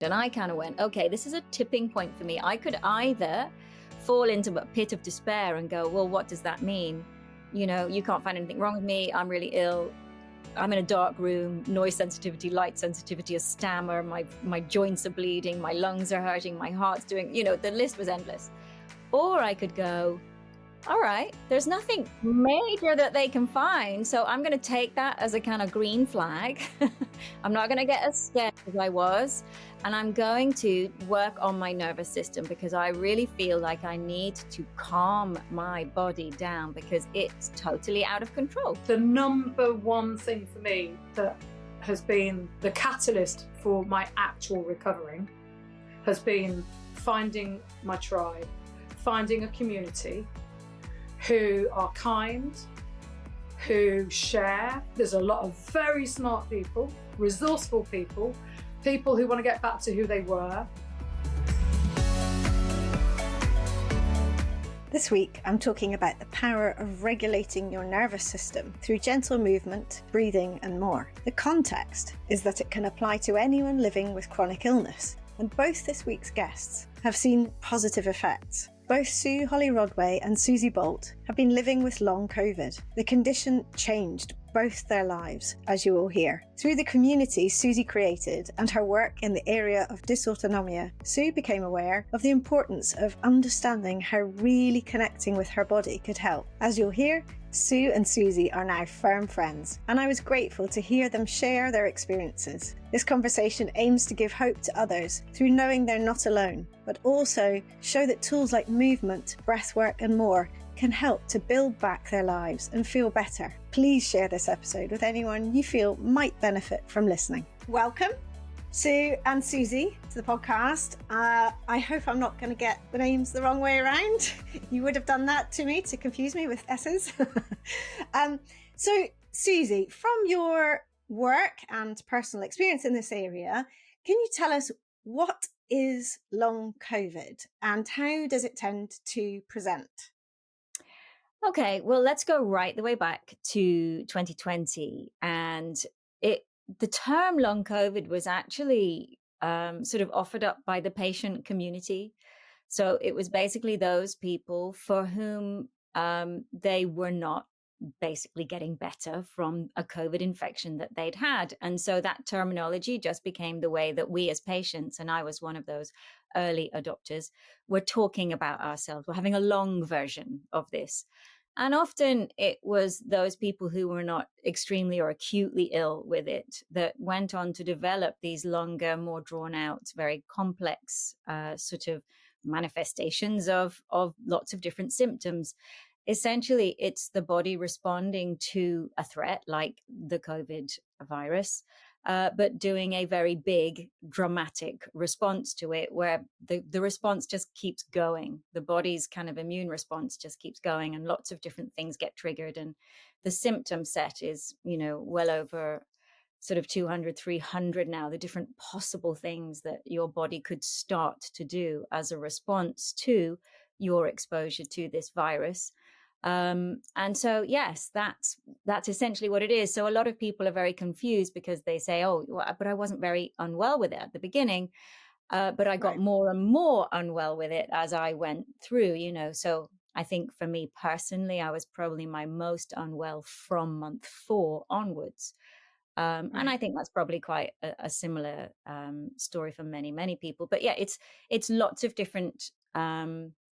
And I kind of went, okay, this is a tipping point for me. I could either fall into a pit of despair and go, well, what does that mean? You can't find anything wrong with me. I'm really ill. I'm in a dark room, noise sensitivity, light sensitivity, a stammer, my joints are bleeding, my lungs are hurting, my heart's doing, the list was endless. Or I could go, all right, there's nothing major that they can find. So I'm going to take that as a kind of green flag. I'm not going to get as scared as I was. And I'm going to work on my nervous system because I really feel like I need to calm my body down because it's totally out of control. The number one thing for me that has been the catalyst for my actual recovering has been finding my tribe, finding a community who are kind, who share. There's a lot of very smart people, resourceful people, people who want to get back to who they were. This week, I'm talking about the power of regulating your nervous system through gentle movement, breathing, and more. The context is that it can apply to anyone living with chronic illness, and both this week's guests have seen positive effects. Both Sue Holly-Rodway and Suzy Bolt have been living with long COVID. The condition changed both their lives, as you will hear. Through the community Suzy created and her work in the area of dysautonomia, Sue became aware of the importance of understanding how really connecting with her body could help. As you'll hear, Sue and Suzy are now firm friends, and I was grateful to hear them share their experiences. This conversation aims to give hope to others through knowing they're not alone, but also show that tools like movement, breathwork, and more can help to build back their lives and feel better. Please share this episode with anyone you feel might benefit from listening. Welcome, Sue and Suzy, to the podcast. I hope I'm not going to get the names the wrong way around. You would have done that to me to confuse me with S's. So, Suzy, from your work and personal experience in this area, can you tell us what is long COVID and how does it tend to present? Okay, well, let's go right the way back to 2020. And the term long COVID was actually sort of offered up by the patient community. So it was basically those people for whom they were not basically getting better from a COVID infection that they'd had. And so that terminology just became the way that we as patients, and I was one of those early adopters, were talking about ourselves. We're having a long version of this. And often it was those people who were not extremely or acutely ill with it that went on to develop these longer, more drawn out, very complex sort of manifestations of lots of different symptoms. Essentially, it's the body responding to a threat like the COVID virus, but doing a very big, dramatic response to it where the response just keeps going. The body's kind of immune response just keeps going and lots of different things get triggered. And the symptom set is, well over sort of 200, 300 now, the different possible things that your body could start to do as a response to your exposure to this virus. And so, yes, that's essentially what it is. So a lot of people are very confused because they say, oh, but I wasn't very unwell with it at the beginning. But I got more and more unwell with it as I went through, So I think for me personally, I was probably my most unwell from month 4 onwards. And I think that's probably quite a similar story for many, many people. But yeah, it's lots of different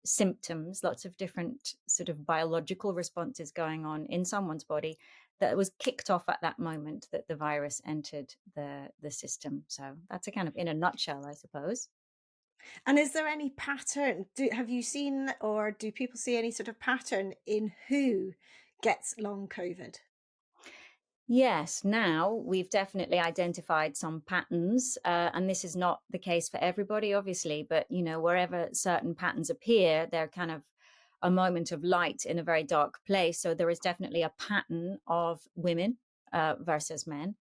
symptoms, lots of different sort of biological responses going on in someone's body that was kicked off at that moment that the virus entered the system. So that's a kind of in a nutshell, I suppose. And is there any pattern? Have you seen or do people see any sort of pattern in who gets long COVID? Yes, now we've definitely identified some patterns, and this is not the case for everybody, obviously, but, wherever certain patterns appear, they're kind of a moment of light in a very dark place. So there is definitely a pattern of women versus men.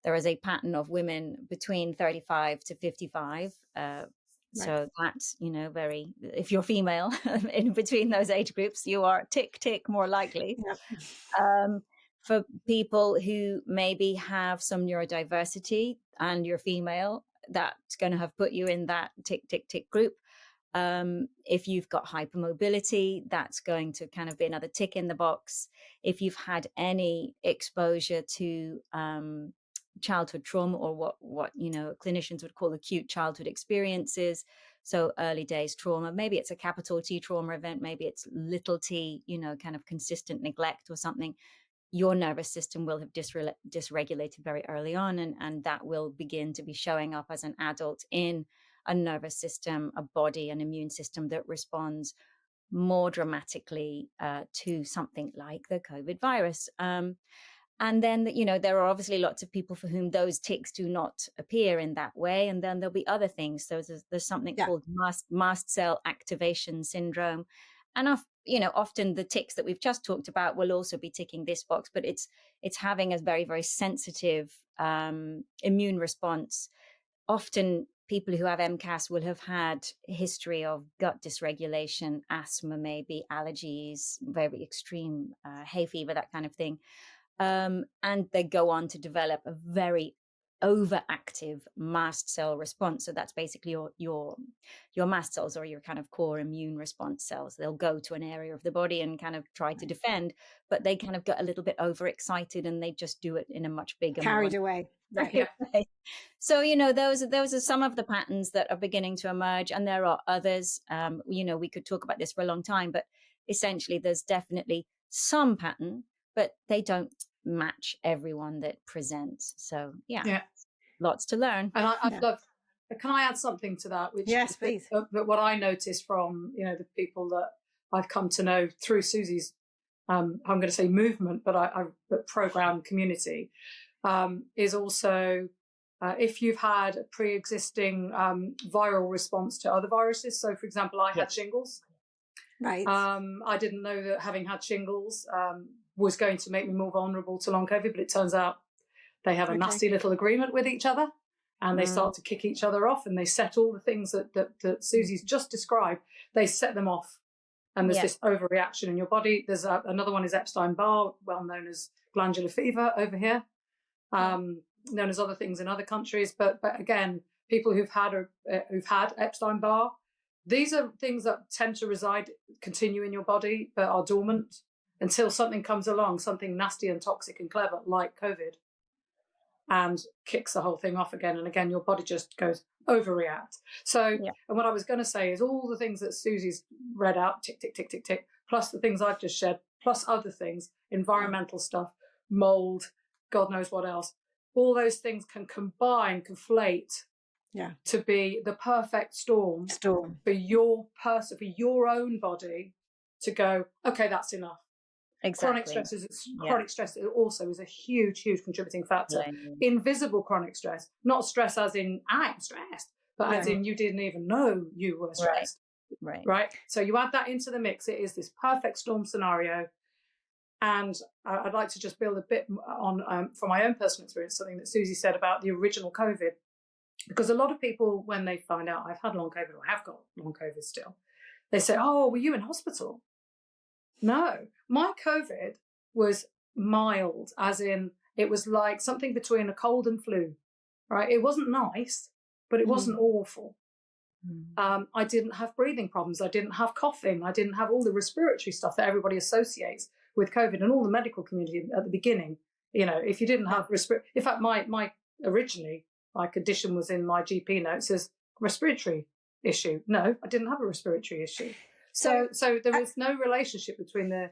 There is a pattern of women between 35 to 55. So that's, very, if you're female in between those age groups, you are tick more likely. Yeah. For people who maybe have some neurodiversity and you're female, that's going to have put you in that tick, tick, tick group. If you've got hypermobility, that's going to kind of be another tick in the box. If you've had any exposure to childhood trauma, or what clinicians would call acute childhood experiences, so early days trauma, maybe it's a capital T trauma event, maybe it's little t, kind of consistent neglect or something, your nervous system will have dysregulated very early on, and that will begin to be showing up as an adult in a nervous system, a body, an immune system that responds more dramatically to something like the COVID virus. And then, there are obviously lots of people for whom those tics do not appear in that way. And then there'll be other things. So there's something called mast cell activation syndrome. And often the tics that we've just talked about will also be ticking this box, but it's having a very, very sensitive immune response. Often people who have MCAS will have had a history of gut dysregulation, asthma, maybe allergies, very extreme hay fever, that kind of thing. And they go on to develop a very overactive mast cell response. So that's basically your mast cells, or your kind of core immune response cells. They'll go to an area of the body and kind of try to defend, but they kind of get a little bit overexcited and they just do it in a much bigger, carried away. Right. Yeah. So, those are some of the patterns that are beginning to emerge, and there are others. We could talk about this for a long time, but essentially there's definitely some pattern, but they don't match everyone that presents. So lots to learn. And I've loved. Can I add something to that? Which yes, please. But what I noticed from the people that I've come to know through Suzy's, I'm going to say movement, but program community, is also if you've had a pre-existing viral response to other viruses. So, for example, I had shingles. Right. I didn't know that having had shingles was going to make me more vulnerable to long COVID, but it turns out they have a nasty little agreement with each other, and they start to kick each other off, and they set all the things that Suzy's just described, they set them off. And there's this overreaction in your body. There's another one is Epstein-Barr, well known as glandular fever over here, known as other things in other countries. But again, people who've had Epstein-Barr, these are things that tend to continue in your body, but are dormant until something comes along, something nasty and toxic and clever like COVID, and kicks the whole thing off again. And again, your body just goes overreact. So, and what I was going to say is all the things that Suzy's read out, tick, tick, tick, tick, tick, plus the things I've just shared, plus other things, environmental stuff, mold, God knows what else. All those things can conflate to be the perfect storm for your person, for your own body to go, okay, that's enough. Exactly. Chronic stress also is a huge, huge contributing factor. Invisible chronic stress, not stress as in I'm stressed, but as in you didn't even know you were stressed. Right. So you add that into the mix. It is this perfect storm scenario. And I'd like to just build a bit on, from my own personal experience, something that Suzy said about the original COVID. Because a lot of people, when they find out I've had long COVID or have got long COVID still, they say, oh, were you in hospital? No, my COVID was mild, as in it was like something between a cold and flu, right? It wasn't nice, but it wasn't awful. I didn't have breathing problems. I didn't have coughing. I didn't have all the respiratory stuff that everybody associates with COVID, and all the medical community at the beginning. If you didn't have in fact, my originally my condition was in my GP notes as respiratory issue. No, I didn't have a respiratory issue. So there is no relationship between the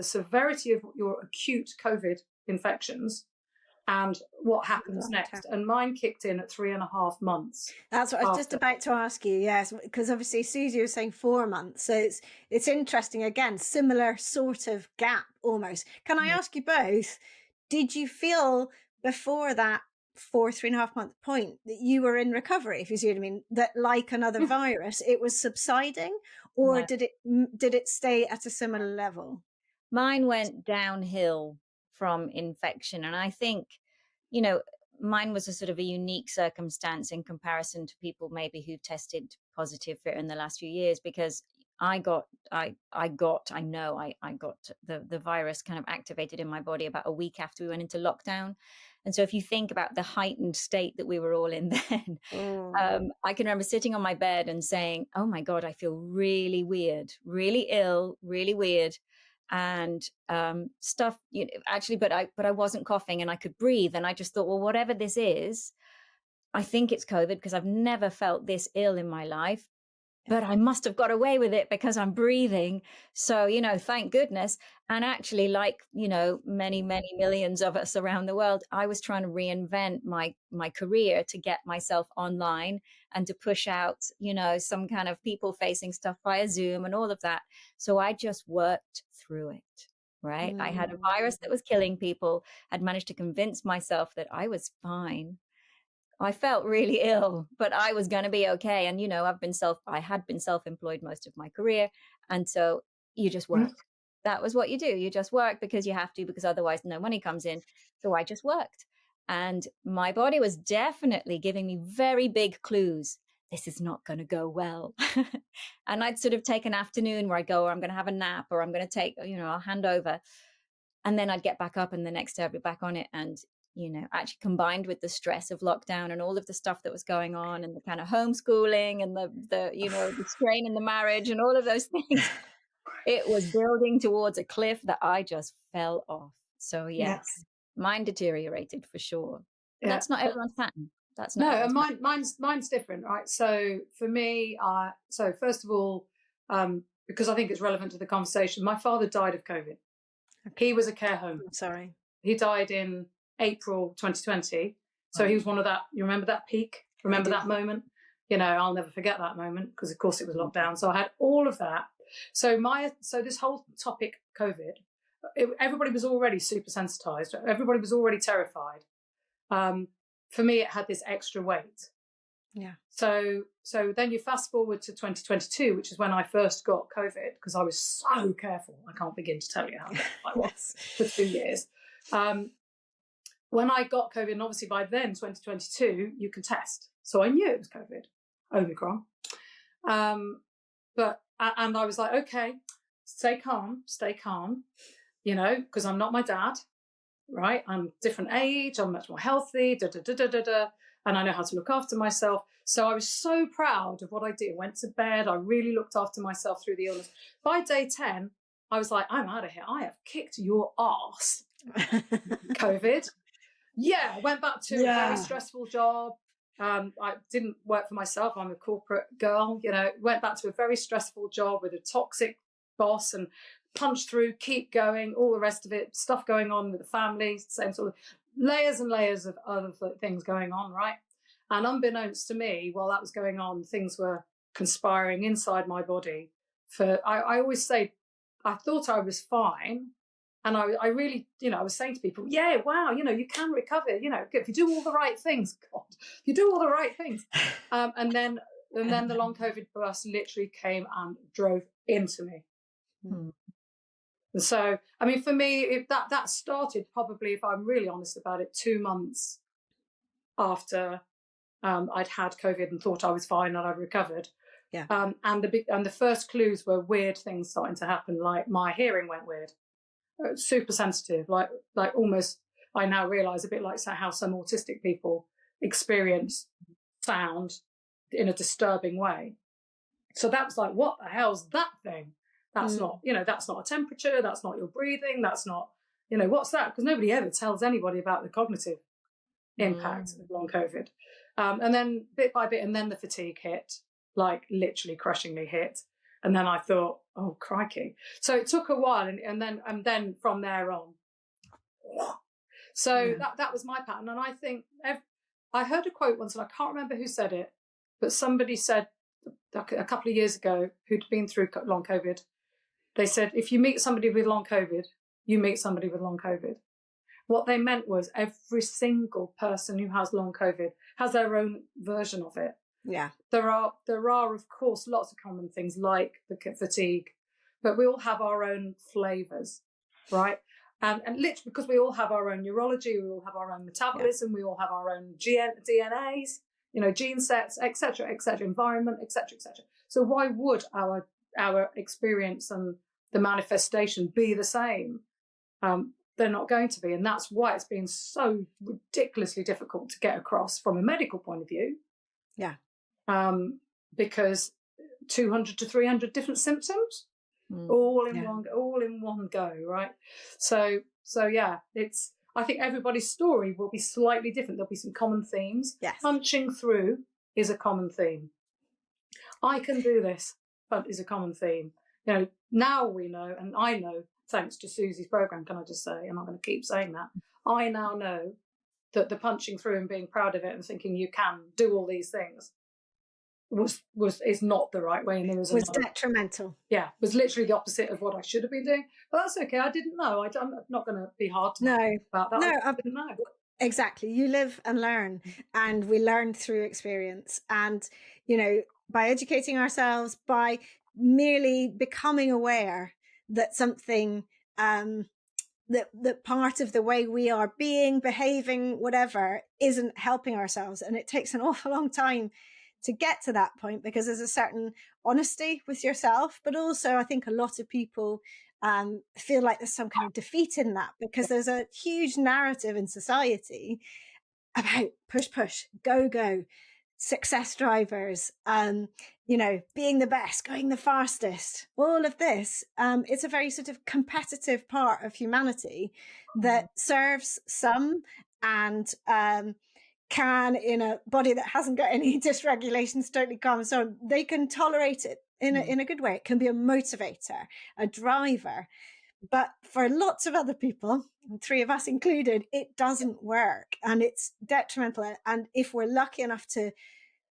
severity of your acute COVID infections and what happens next. And mine kicked in at 3.5 months. That's what I was just about to ask you. Yes, because obviously Suzy was saying 4 months. So it's interesting. Again, similar sort of gap almost. Can I ask you both, did you feel before that 3.5 month point that you were in recovery, if you see what I mean, that like another virus, it was subsiding, or did it stay at a similar level? Mine went downhill from infection. And I think, mine was a sort of a unique circumstance in comparison to people maybe who've tested positive for it in the last few years, because I know I got the virus kind of activated in my body about a week after we went into lockdown. And so if you think about the heightened state that we were all in then, Mm. I can remember sitting on my bed and saying, oh my God, I feel really weird, really ill, really weird. And stuff, actually, but I wasn't coughing and I could breathe. And I just thought, well, whatever this is, I think it's COVID because I've never felt this ill in my life, but I must have got away with it because I'm breathing. So, thank goodness. And actually, like, many, many millions of us around the world, I was trying to reinvent my career to get myself online and to push out, some kind of people facing stuff via Zoom and all of that. So I just worked through it. Right. I had a virus that was killing people. I'd managed to convince myself that I was fine. I felt really ill, but I was going to be okay. And, I had been self-employed most of my career. And so you just work. That was what you do. You just work because you have to, because otherwise no money comes in. So I just worked. And my body was definitely giving me very big clues. This is not going to go well. And I'd sort of take an afternoon where I go, or I'm going to have a nap, or I'm going to take, I'll hand over. And then I'd get back up and the next day I'd be back on it. And actually combined with the stress of lockdown and all of the stuff that was going on and the kind of homeschooling and the strain in the marriage and all of those things, it was building towards a cliff that I just fell off. So yes, mine deteriorated for sure. But that's not everyone's pattern. That's not mine's different, right? So for me, so first of all, because I think it's relevant to the conversation, my father died of COVID. Okay. He was a care home. I'm sorry. He died in April 2020. So he was one of that, you remember that peak? Remember that moment? I'll never forget that moment because of course it was locked down. So I had all of that. So this whole topic, COVID, everybody was already super sensitized. Everybody was already terrified. For me, it had this extra weight. Yeah. So then you fast forward to 2022, which is when I first got COVID because I was so careful. I can't begin to tell you how careful I was for 2 years. When I got COVID, and obviously by then, 2022, you can test. So I knew it was COVID, Omicron. And I was like, okay, stay calm, because I'm not my dad, right? I'm different age, I'm much more healthy, and I know how to look after myself. So I was so proud of what I did. Went to bed, I really looked after myself through the illness. By day 10, I was like, I'm out of here. I have kicked your ass, COVID. Yeah, went back to a very stressful job. I didn't work for myself. I'm a corporate girl, went back to a very stressful job with a toxic boss and punched through, keep going, all the rest of it, stuff going on with the family, same sort of layers and layers of other things going on, right? And unbeknownst to me, while that was going on, things were conspiring inside my body. I always say, I thought I was fine. And I really, I was saying to people, yeah, wow, you can recover, if you do all the right things, God, if you do all the right things. And then the long COVID bus literally came and drove into me. And so, I mean, for me, that started probably, if I'm really honest about it, 2 months after I'd had COVID and thought I was fine and I'd recovered. Yeah. And the first clues were weird things starting to happen, like my hearing went weird. Super sensitive, like almost, I now realize, a bit like how some autistic people experience sound in a disturbing way. So that was like, what the hell's that thing? That's not, that's not a temperature, that's not your breathing, that's not, what's that? Because nobody ever tells anybody about the cognitive impact of long COVID. And then bit by bit, and then the fatigue hit, like literally crushingly hit. And then I thought, oh, crikey. So it took a while. And then from there on. So that was my pattern. And I think I heard a quote once, and I can't remember who said it, but somebody said a couple of years ago who'd been through long COVID, they said, if you meet somebody with long COVID, you meet somebody with long COVID. What they meant was every single person who has long COVID has their own version of it. Yeah. There are, of course, lots of common things like the fatigue, but we all have our own flavors, right? And literally, because we all have our own neurology, we all have our own metabolism, we all have our own DNAs, gene sets, etc., environment, etc., etc. So why would our our experience and the manifestation be the same? They're not going to be. And that's why it's been so ridiculously difficult to get across from a medical point of view. Yeah. Because 200 to 300 different symptoms, all in one go, right? So yeah, I think everybody's story will be slightly different. There'll be some common themes. Yes. Punching through is a common theme. I can do this, but is a common theme. You know, now we know, and I know, thanks to Suzy's program, can I just say, and I'm going to keep saying that, I now know that the punching through and being proud of it and thinking you can do all these things is not the right way, and there was detrimental. Yeah, was literally the opposite of what I should have been doing. But that's okay. I didn't know. I'm not going to be hard to know about that. No, I didn't know. Exactly. You live and learn, and we learn through experience. And, you know, by educating ourselves, by merely becoming aware that something, that part of the way we are behaving, whatever, isn't helping ourselves. And it takes an awful long time to get to that point, because there's a certain honesty with yourself, but also I think a lot of people feel like there's some kind of defeat in that, because there's a huge narrative in society about push, go, success drivers, you know, being the best, going the fastest, all of this. It's a very sort of competitive part of humanity that serves some, and can, in a body that hasn't got any dysregulations, totally calm, so they can tolerate it in a good way. It can be a motivator, a driver. But for lots of other people, 3 of us included, it doesn't work, and it's detrimental. And if we're lucky enough to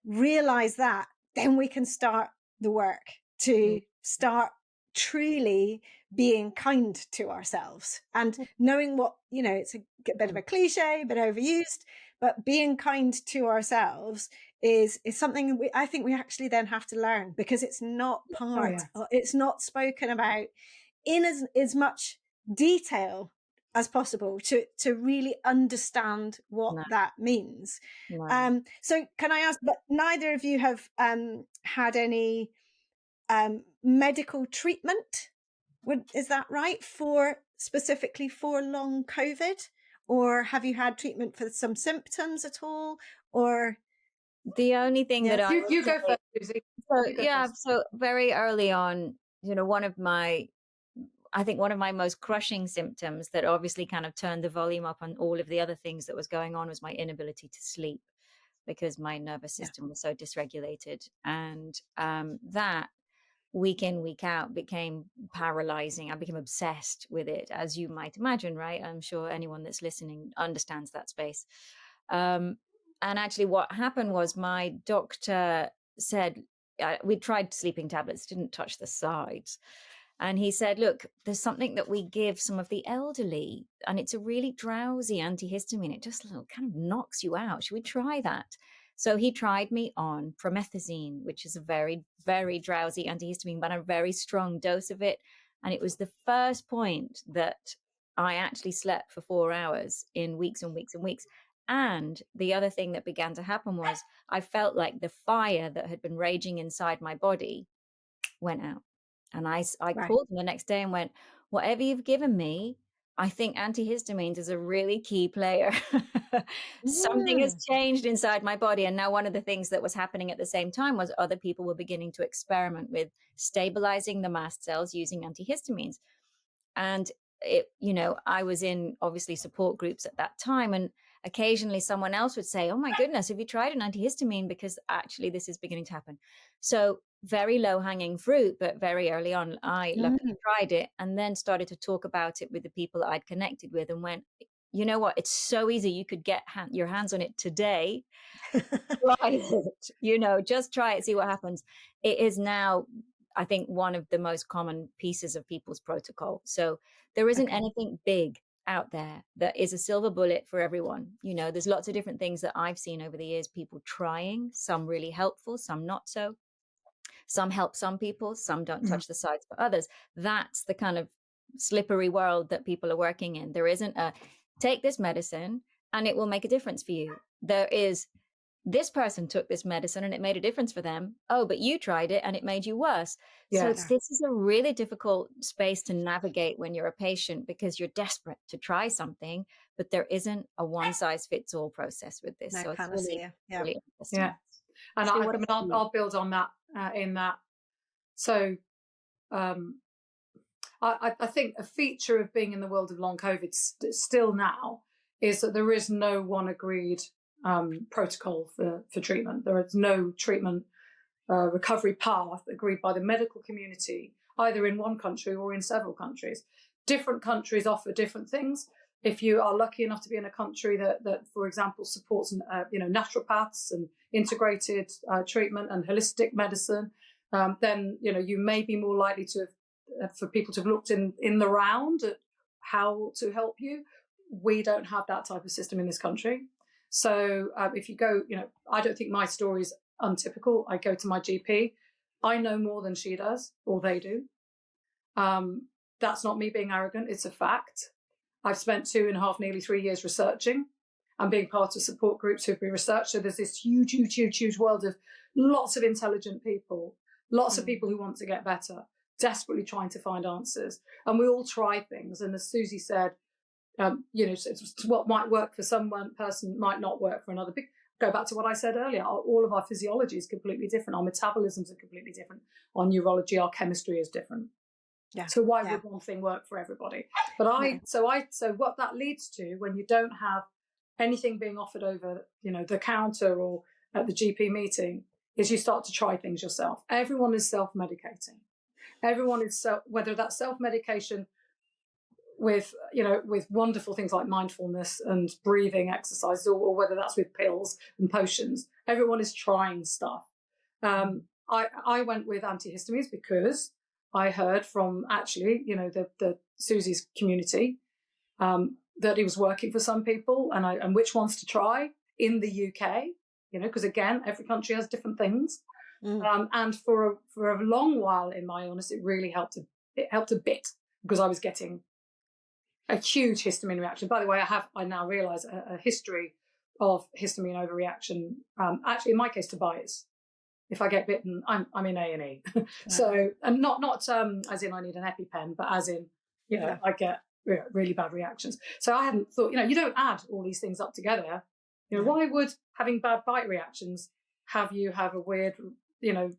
realize that, then we can start the work to start truly being kind to ourselves and knowing what, you know, it's a bit of a cliche, but overused, but being kind to ourselves is something I think we actually then have to learn, because it's not it's not spoken about in as much detail as possible to really understand what that means. So can I ask, but neither of you have had any medical treatment, is that right, specifically for long COVID? Or have you had treatment for some symptoms at all? Or the only thing that you go first, Suzy. So very early on, you know, one of my most crushing symptoms that obviously kind of turned the volume up on all of the other things that was going on was my inability to sleep, because my nervous system was so dysregulated. And that week in, week out became paralyzing. I became obsessed with it, as you might imagine, right? I'm sure anyone that's listening understands that space. And actually what happened was my doctor said, we tried sleeping tablets, didn't touch the sides. And he said, look, there's something that we give some of the elderly, and it's a really drowsy antihistamine. It just kind of knocks you out. Should we try that? So he tried me on promethazine, which is a very, very drowsy antihistamine, but a very strong dose of it. And it was the first point that I actually slept for 4 hours in weeks and weeks and weeks. And the other thing that began to happen was I felt like the fire that had been raging inside my body went out. And I called him the next day and went, whatever you've given me, I think antihistamines is a really key player. Something has changed inside my body. And now one of the things that was happening at the same time was other people were beginning to experiment with stabilizing the mast cells using antihistamines. And I was in obviously support groups at that time, and occasionally someone else would say, oh my goodness, have you tried an antihistamine? Because actually this is beginning to happen. So very low hanging fruit, but very early on, I luckily tried it, and then started to talk about it with the people that I'd connected with, and went, you know what, it's so easy. You could get your hands on it today. Try it, just try it, see what happens. It is now, I think, one of the most common pieces of people's protocol. So there isn't anything big out there that is a silver bullet for everyone. There's lots of different things that I've seen over the years, people trying, some really helpful, some not so. Some help some people, some don't touch the sides for others. That's the kind of slippery world that people are working in. There isn't a take this medicine and it will make a difference for you. There is this person took this medicine and it made a difference for them. Oh, but you tried it and it made you worse. So Yes. this is a really difficult space to navigate when you're a patient, because you're desperate to try something, but there isn't a one size fits all process with this. No So it's panacea. Yeah. really interesting. Yeah. And Stu, I what mean, about you? I'll build on that in that. So I think a feature of being in the world of long COVID still now is that there is no one agreed protocol for treatment. There is no treatment recovery path agreed by the medical community, either in one country or in several countries. Different countries offer different things. If you are lucky enough to be in a country that for example, supports naturopaths and integrated treatment and holistic medicine, then you may be more likely to for people to have looked in the round at how to help you. We don't have that type of system in this country. So if you go, I don't think my story is untypical. I go to my GP. I know more than she does, or they do. That's not me being arrogant. It's a fact. I've spent 2.5, nearly 3 years researching and being part of support groups who've been researched. So there's this huge, huge, huge, huge world of lots of intelligent people, lots of people who want to get better, desperately trying to find answers. And we all try things. And as Suzy said, what might work for one person might not work for another. Go back to what I said earlier. All of our physiology is completely different. Our metabolisms are completely different. Our neurology, our chemistry is different. Yeah. So why would one thing work for everybody? But so what that leads to when you don't have anything being offered over, the counter or at the GP meeting, is you start to try things yourself. Everyone is self-medicating. Everyone is whether that's self-medication with wonderful things like mindfulness and breathing exercises, or whether that's with pills and potions. Everyone is trying stuff. I went with antihistamines because I heard from actually, the Suzy's community that it was working for some people, and which ones to try in the UK, because again, every country has different things. And for a long while in my illness, it really helped. It helped a bit because I was getting a huge histamine reaction. By the way, I now realise a history of histamine overreaction. Actually, in my case, to bites. If I get bitten, I'm in A&E. So, and not as in I need an EpiPen, but as in, I get really bad reactions. So I hadn't thought, you don't add all these things up together. Why would having bad bite reactions have you have a weird,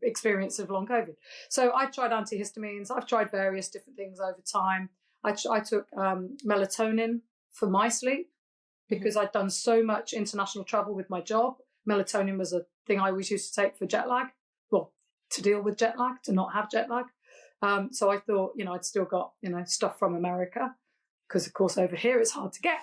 experience of long COVID? So I tried antihistamines. I've tried various different things over time. I took melatonin for my sleep because I'd done so much international travel with my job. Melatonin was a thing I always used to take for jet lag, well, to deal with jet lag, to not have jet lag. So I thought, I'd still got, stuff from America because, of course, over here it's hard to get.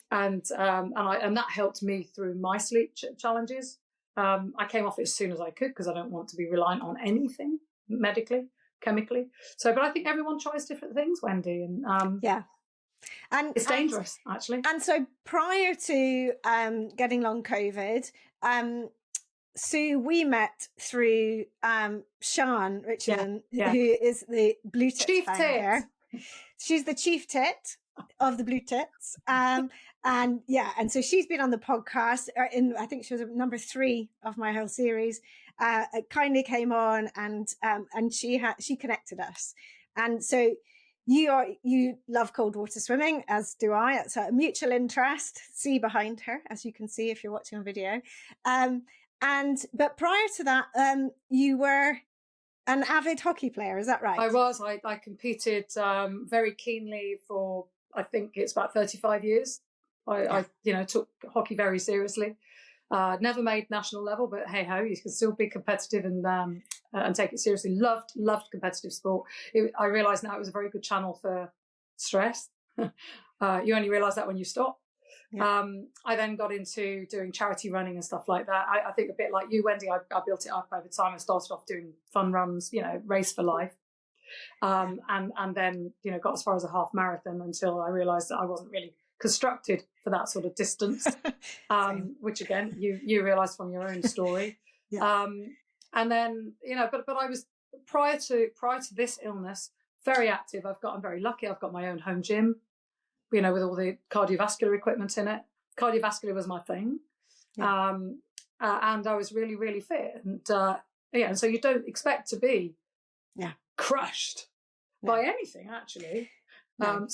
And that helped me through my sleep challenges. I came off it as soon as I could because I don't want to be reliant on anything medically, chemically. So, but I think everyone tries different things, Wendy. And and it's dangerous, actually. And so prior to getting long COVID, Sue, we met through Sian Richardson, who is the Blue Tits Chief founder. She's the chief tit of the Blue Tits. And so she's been on the podcast I think she was number 3 of my whole series. It kindly came on and she connected us. And so you love cold water swimming, as do I. It's a mutual interest. See behind her, as you can see if you're watching a video. But prior to that, you were an avid hockey player. Is that right? I was. I competed very keenly for, I think it's about 35 years. I took hockey very seriously. Never made national level, but hey ho, you can still be competitive and take it seriously. Loved competitive sport. I realise now it was a very good channel for stress. You only realise that when you stop. Yeah. I then got into doing charity running and stuff like that. I think a bit like you, Wendy, I built it up over time. I started off doing fun runs, race for life. And then, got as far as a half marathon until I realised that I wasn't really constructed for that sort of distance, which again, you realise from your own story. And then, but I was prior to this illness, very active. I'm very lucky. I've got my own home gym, with all the cardiovascular equipment in it. Cardiovascular was my thing. and I was really, really fit. And and so you don't expect to be crushed by anything, actually. No.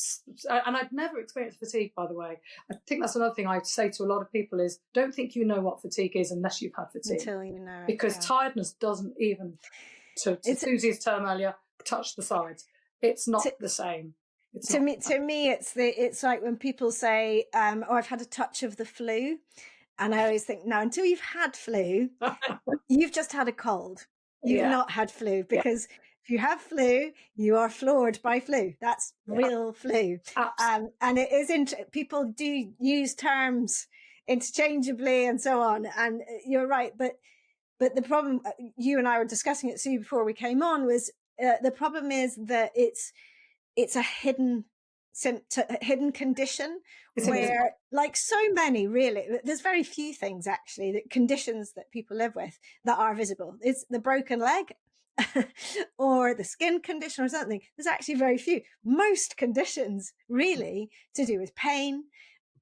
And I'd never experienced fatigue, by the way. I think that's another thing I say to a lot of people is don't think you know what fatigue is unless you've had fatigue. Until you know it, because tiredness doesn't even, to Suzy's term earlier, touch the sides. It's not the same. To me, it's like when people say, "Oh, I've had a touch of the flu," and I always think, "No, until you've had flu, you've just had a cold. You've not had flu, because if you have flu, you are floored by flu. That's real flu." And it is people do use terms interchangeably and so on, and you're right, but the problem, you and I were discussing it, Sue, before we came on, was the problem is that it's a hidden condition where, like so many, really, there's very few things actually, that conditions that people live with that are visible. It's the broken leg or the skin condition or something. There's actually very few. Most conditions really to do with pain,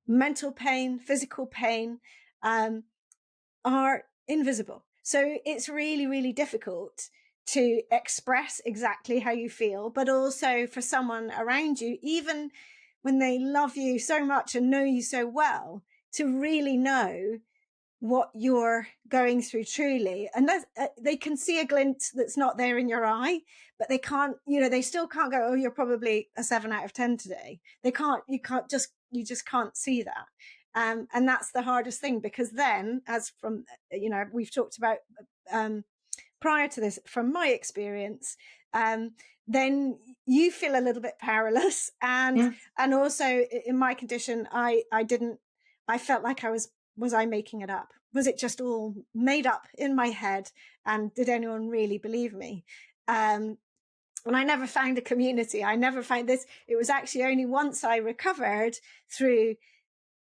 mental pain, physical pain, are invisible. So it's really, really difficult to express exactly how you feel, but also for someone around you, even when they love you so much and know you so well, to really know what you're going through truly. And they can see a glint that's not there in your eye, but they can't, they still can't go, "Oh, you're probably a 7 out of 10 today." You just can't see that. And that's the hardest thing, because then, as from, we've talked about, prior to this, from my experience, then you feel a little bit powerless. And also in my condition, I felt like was I making it up? Was it just all made up in my head? And did anyone really believe me? And I never found a community. I never found this. It was actually only once I recovered through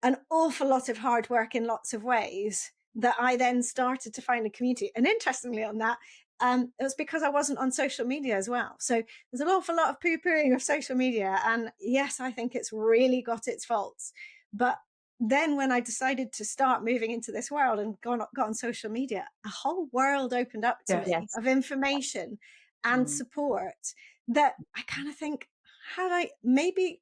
an awful lot of hard work in lots of ways that I then started to find a community. And interestingly on that, it was because I wasn't on social media as well. So there's an awful lot of poo-pooing of social media. And yes, I think it's really got its faults. But then when I decided to start moving into this world and got on social media, a whole world opened up to me of information and support that I kind of think, had I maybe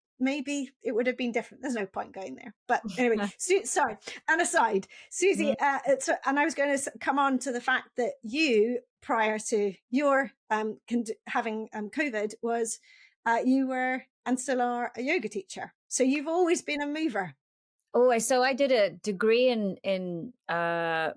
it would have been different. There's no point going there. But anyway, sorry. And aside, Suzy, and I was going to come on to the fact that you, prior to your having COVID, was you were and still are a yoga teacher. So you've always been a mover. Oh, so I did a degree in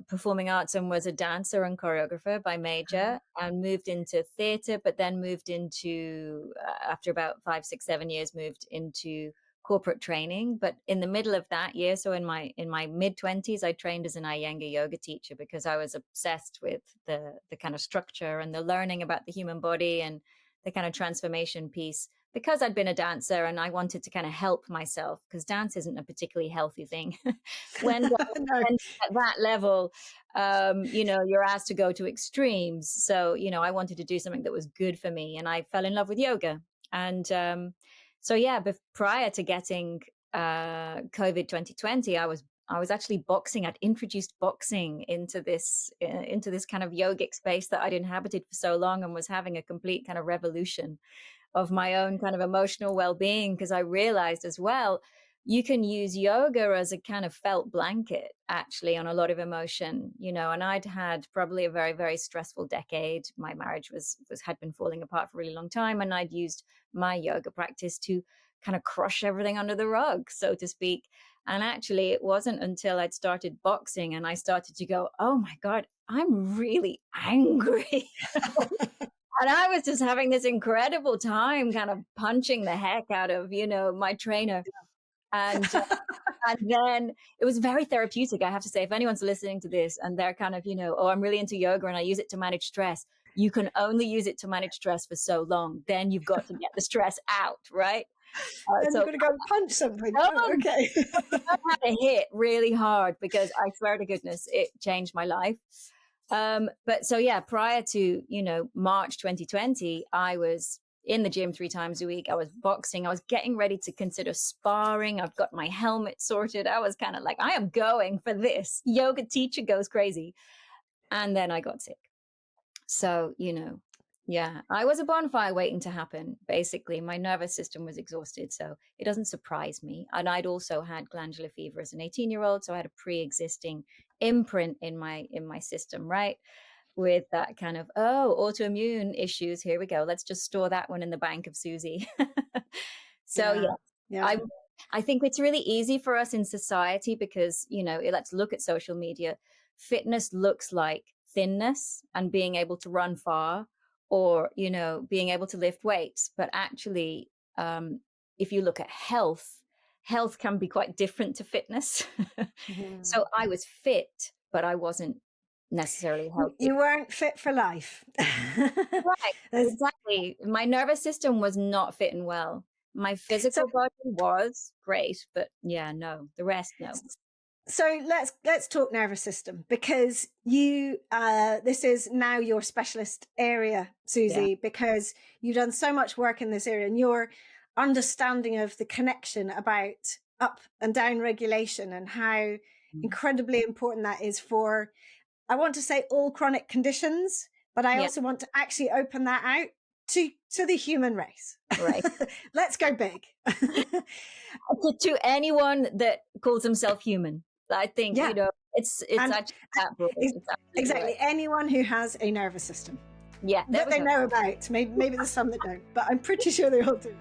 performing arts and was a dancer and choreographer by major, and moved into theatre, but then moved into, after about 5, 6, 7 years, moved into corporate training. But in the middle of that year, so in my mid-20s, I trained as an Iyengar yoga teacher because I was obsessed with the kind of structure and the learning about the human body and the kind of transformation piece, because I'd been a dancer and I wanted to kind of help myself, because dance isn't a particularly healthy thing. when at that level, you're asked to go to extremes. So, I wanted to do something that was good for me, and I fell in love with yoga. And prior to getting COVID 2020, I was actually boxing. I'd introduced boxing into this kind of yogic space that I'd inhabited for so long, and was having a complete kind of revolution of my own kind of emotional well-being, because I realized as well, you can use yoga as a kind of felt blanket actually on a lot of emotion, and I'd had probably a very, very stressful decade. My marriage had been falling apart for a really long time, and I'd used my yoga practice to kind of crush everything under the rug, so to speak. And actually it wasn't until I'd started boxing and I started to go, oh my God, I'm really angry. And I was just having this incredible time kind of punching the heck out of, my trainer. And then it was very therapeutic, I have to say. If anyone's listening to this and they're kind of, oh, I'm really into yoga and I use it to manage stress, you can only use it to manage stress for so long. Then you've got to get the stress out, right? Then you've got to go and punch something. Okay. I had to hit really hard, because I swear to goodness, it changed my life. But so, prior to, March 2020, I was in the gym 3 times a week. I was boxing. I was getting ready to consider sparring. I've got my helmet sorted. I was kind of like, I am going for this. Yoga teacher goes crazy. And then I got sick. So, yeah, I was a bonfire waiting to happen. Basically, my nervous system was exhausted. So it doesn't surprise me. And I'd also had glandular fever as an 18-year-old. So I had a pre-existing imprint in my system, right? With that kind of, autoimmune issues. Here we go. Let's just store that one in the bank of Suzy. So Yeah. I think it's really easy for us in society because, let's look at social media. Fitness looks like thinness and being able to run far, or, being able to lift weights. But actually, if you look at health can be quite different to fitness. So I was fit, but I wasn't necessarily healthy. You weren't fit for life. Right, exactly. My nervous system was not fitting well. My physical body was great, but no, the rest, no. So let's talk nervous system, because you this is now your specialist area, Suzy, because you've done so much work in this area, and your understanding of the connection about up and down regulation and how incredibly important that is for, I want to say, all chronic conditions, but I also want to actually open that out to the human race. Right. Let's go big. To anyone that calls himself human. I think, it's actually that broad. Exactly. Right. Anyone who has a nervous system. Yeah. That they know about. Maybe there's some that don't, but I'm pretty sure they all do.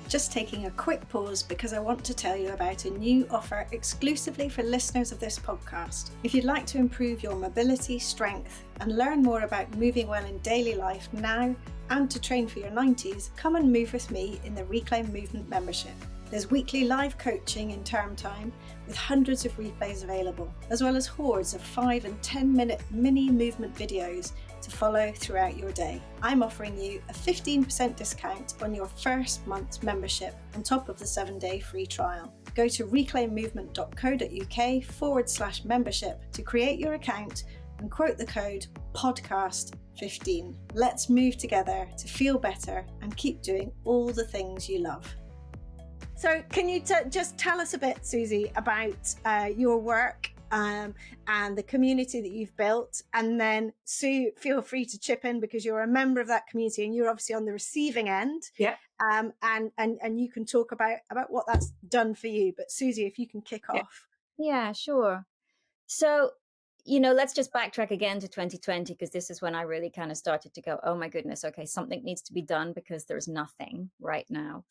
Just taking a quick pause because I want to tell you about a new offer exclusively for listeners of this podcast. If you'd like to improve your mobility, strength, and learn more about moving well in daily life now and to train for your 90s, come and move with me in the Reclaim Movement membership. There's weekly live coaching in term time with hundreds of replays available, as well as hordes of 5 and 10 minute mini movement videos to follow throughout your day. I'm offering you a 15% discount on your first month's membership on top of the 7-day free trial. Go to reclaimmovement.co.uk/membership to create your account and quote the code podcast15. Let's move together to feel better and keep doing all the things you love. So can you just tell us a bit, Suzy, about your work and the community that you've built? And then Sue, feel free to chip in because you're a member of that community and you're obviously on the receiving end. Yeah. And you can talk about what that's done for you. But Suzy, if you can kick off. Yeah, sure. So, let's just backtrack again to 2020, because this is when I really kind of started to go, oh my goodness, okay, something needs to be done because there's nothing right now.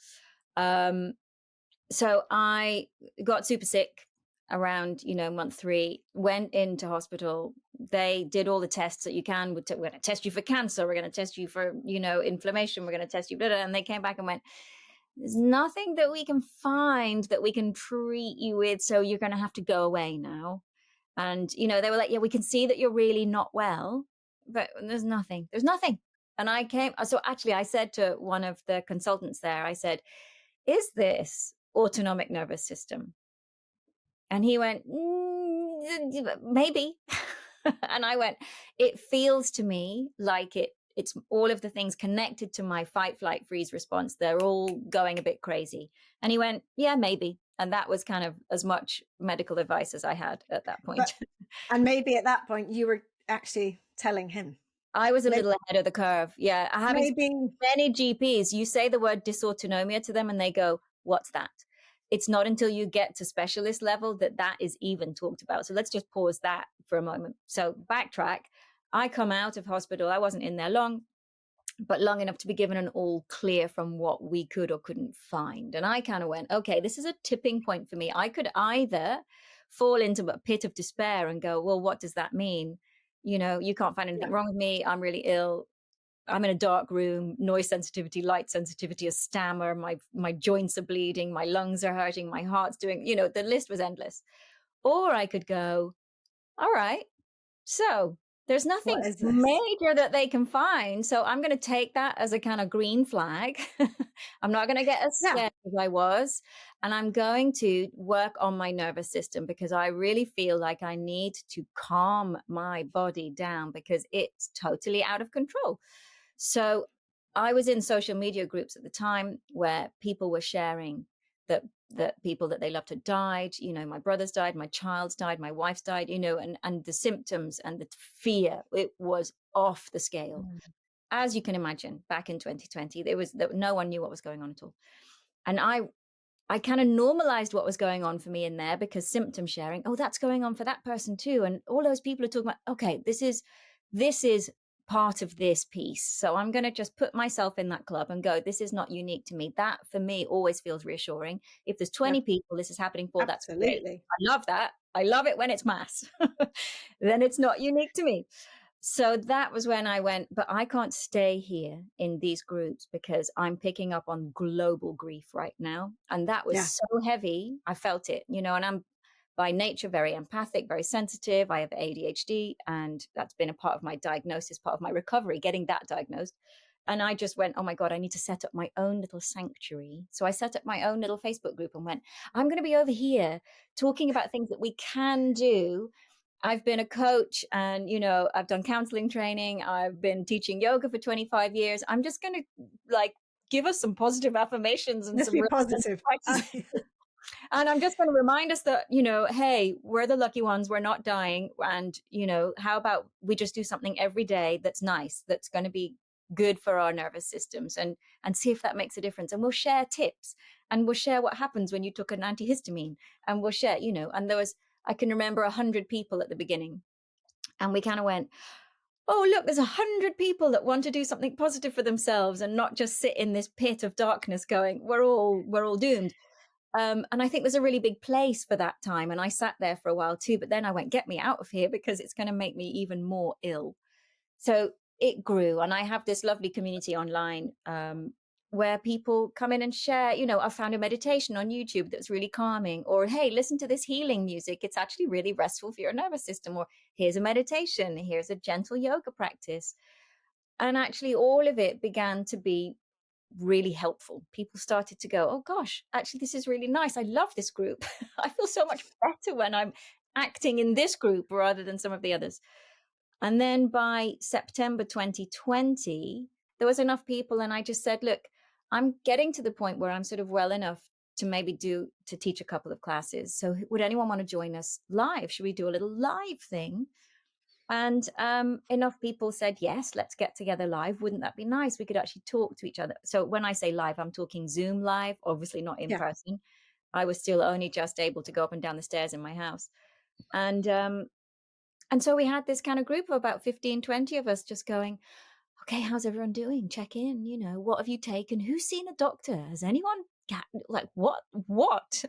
So I got super sick around, month 3, went into hospital. They did all the tests that you can. We're going to test you for cancer. We're going to test you for, inflammation. We're going to test you. Blah, blah, and they came back and went, there's nothing that we can find that we can treat you with. So you're going to have to go away now. And, they were like, yeah, we can see that you're really not well, but there's nothing. And so actually I said to one of the consultants there, I said, is this autonomic nervous system? And he went, maybe. And I went, it feels to me like it's all of the things connected to my fight, flight, freeze response. They're all going a bit crazy. And he went, yeah, maybe. And that was kind of as much medical advice as I had at that point. And maybe at that point you were actually telling him. I was a little ahead of the curve. Yeah. I haven't many GPs, you say the word dysautonomia to them and they go, what's that? It's not until you get to specialist level that is even talked about. So let's just pause that for a moment. So backtrack. I come out of hospital. I wasn't in there long, but long enough to be given an all clear from what we could or couldn't find. And I kind of went, okay, this is a tipping point for me. I could either fall into a pit of despair and go, well, what does that mean? You can't find anything wrong with me. I'm really ill. I'm in a dark room, noise sensitivity, light sensitivity, a stammer, my joints are bleeding, my lungs are hurting, my heart's doing, the list was endless. Or I could go, all right, so there's nothing major that they can find. So I'm going to take that as a kind of green flag. I'm not going to get as scared as I was. And I'm going to work on my nervous system because I really feel like I need to calm my body down because it's totally out of control. So I was in social media groups at the time where people were sharing that people that they loved had died. You know, my brother's died, my child's died, my wife's died. You know, and the symptoms and the fear, it was off the scale, Mm. as you can imagine. Back in 2020, there was that no one knew what was going on at all, and I kind of normalized what was going on for me in there, because symptom sharing, oh, that's going on for that person too. And all those people are talking about, okay, this is part of this piece. So I'm going to just put myself in that club and go, this is not unique to me. That for me always feels reassuring. If there's Yeah, 20 people this is happening for, that's great. absolutely. I love that. I love it when it's mass. Then it's not unique to me. So that was when I went, but I can't stay here in these groups because I'm picking up on global grief right now. And that was Yeah. so heavy. I felt it, you know, and I'm by nature very empathic, very sensitive. I have ADHD, and that's been a part of my diagnosis, part of my recovery, getting that diagnosed. And I just went, oh my God, I need to set up my own little sanctuary. So I set up my own little Facebook group and went, I'm going to be over here talking about things that we can do. I've been a coach, and, you know, I've done counseling training. I've been teaching yoga for 25 years. I'm just going to like give us some positive affirmations and Let's some be real positive. practices. And I'm just going to remind us that, you know, hey, we're the lucky ones. We're not dying. And, you know, how about we just do something every day that's nice, that's going to be good for our nervous systems, and see if that makes a difference. And we'll share tips, and we'll share what happens when you took an antihistamine, and we'll share, you know, and there was, I can remember 100 people at the beginning, and we kind of went, oh, look, there's 100 people that want to do something positive for themselves and not just sit in this pit of darkness going, we're all doomed. And I think there's a really big place for that time. And I sat there for a while too, but then I went, get me out of here, because it's going to make me even more ill. So it grew. And I have this lovely community online, where people come in and share, you know, I found a meditation on YouTube that's really calming, or, hey, listen to this healing music. It's actually really restful for your nervous system. Or here's a meditation. Here's a gentle yoga practice. And actually all of it began to be really helpful. People started to go, oh gosh, actually, this is really nice. I love this group. I feel so much better when I'm acting in this group rather than some of the others. And then by September 2020, there was enough people. And I just said, look, I'm getting to the point where I'm sort of well enough to maybe to teach a couple of classes. So would anyone want to join us live? Should we do a little live thing? And enough people said, yes, let's get together live. Wouldn't that be nice? We could actually talk to each other. So when I say live, I'm talking Zoom live, obviously not in Yeah. person. I was still only just able to go up and down the stairs in my house. And so we had this kind of group of about 15, 20 of us just going, okay, how's everyone doing? Check in, you know, what have you taken? Who's seen a doctor? Has anyone like what,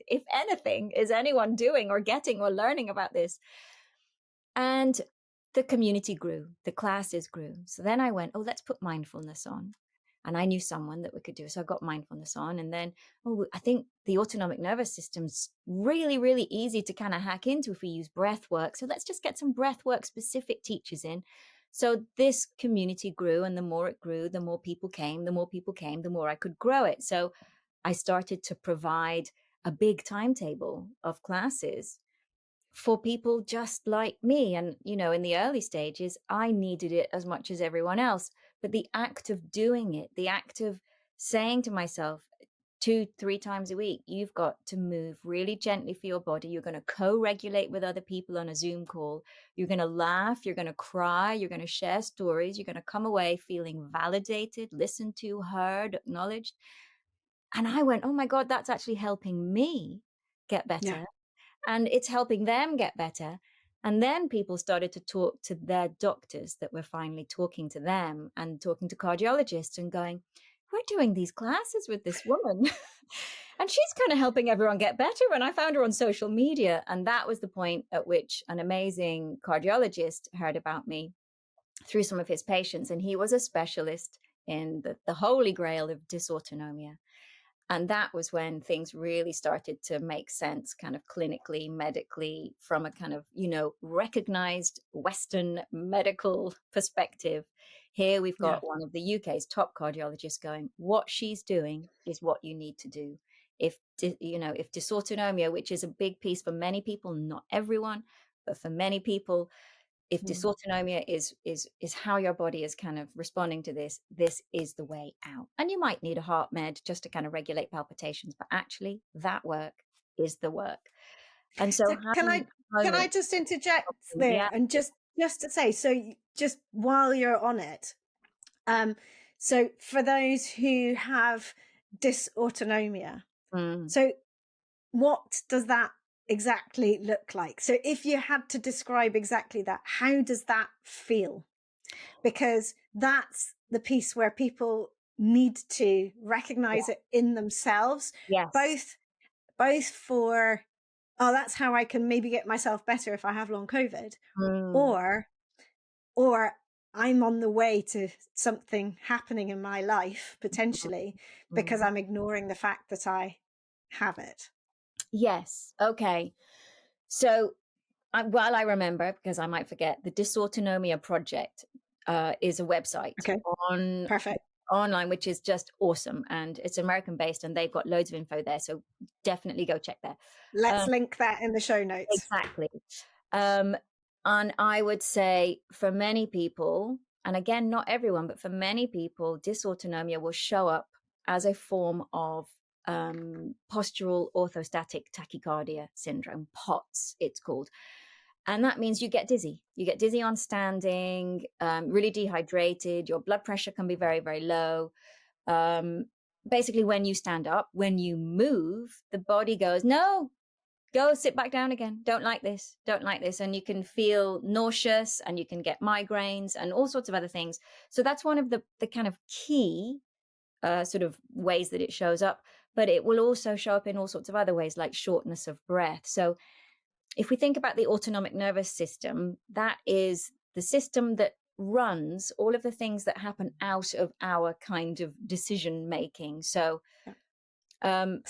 if anything, is anyone doing or getting or learning about this? And the community grew, the classes grew. So then I went, oh, let's put mindfulness on. And I knew someone that we could do. So I got mindfulness on. And then, oh, I think the autonomic nervous system's really, really easy to kind of hack into if we use breath work. So let's just get some breath work specific teachers in. So this community grew, and the more it grew, the more people came, the more I could grow it. So I started to provide a big timetable of classes for people just like me. And, you know, in the early stages, I needed it as much as everyone else. But the act of doing it, the act of saying to myself 2-3 times a week, you've got to move really gently for your body. You're going to co-regulate with other people on a Zoom call. You're going to laugh. You're going to cry. You're going to share stories. You're going to come away feeling validated, listened to, heard, acknowledged. And I went, oh my God, that's actually helping me get better. Yeah. And it's helping them get better. And then people started to talk to their doctors that were finally talking to them, and talking to cardiologists and going, we're doing these classes with this woman. And she's kind of helping everyone get better. And I found her on social media. And that was the point at which an amazing cardiologist heard about me through some of his patients. And he was a specialist in the holy grail of dysautonomia. And that was when things really started to make sense, kind of clinically, medically, from a kind of, you know, recognized Western medical perspective. Here we've got one of the UK's top cardiologists going, what she's doing is what you need to do. If dysautonomia, which is a big piece for many people, not everyone, but for many people, if dysautonomia is how your body is kind of responding to this, this is the way out. And you might need a heart med just to kind of regulate palpitations, but actually that work is the work. And so So having can I components, just interject there yeah, and just to say, so just while you're on it, so for those who have dysautonomia, mm, so what does that exactly look like? So if you had to describe exactly that, how does that feel? Because that's the piece where people need to yeah, recognize it in themselves, yes, both for, oh, that's how I can maybe get myself better if I have long COVID, mm, or or I'm on the way to something happening in my life potentially because mm. I'm ignoring the fact that I have it. Yes. Okay. So while I remember, because I might forget, the Dysautonomia Project is a website Okay, on perfect. online, which is just awesome, and it's American based, and they've got loads of info there. So definitely go check there. Let's Um, link that in the show notes. exactly. Um, and I would say for many people, and again, not everyone, but for many people, dysautonomia will show up as a form of postural orthostatic tachycardia syndrome, POTS, it's called. And that means you get dizzy. You get dizzy on standing, really dehydrated. Your blood pressure can be very, very low. Um, Basically, when you stand up, when you move, the body goes, no, go sit back down again. Don't like this. Don't like this. And you can feel nauseous and you can get migraines and all sorts of other things. So that's one of the kind of key sort of ways that it shows up. But it will also show up in all sorts of other ways, like shortness of breath. So if we think about the autonomic nervous system, that is the system that runs all of the things that happen out of our kind of decision making. So Yeah. um,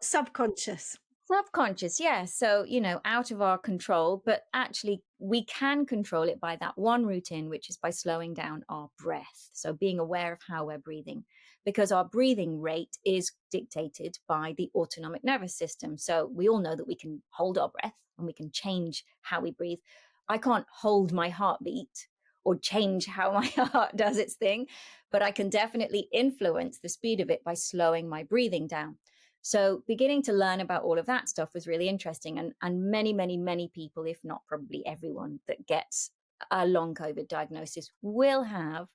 Subconscious. subconscious, yeah. So, out of our control, but actually we can control it by that one routine, which is by slowing down our breath. So being aware of how we're breathing, because our breathing rate is dictated by the autonomic nervous system. So we all know that we can hold our breath and we can change how we breathe. I can't hold my heartbeat or change how my heart does its thing, but I can definitely influence the speed of it by slowing my breathing down. So beginning to learn about all of that stuff was really interesting. And many, many, many people, if not probably everyone that gets a long COVID diagnosis will have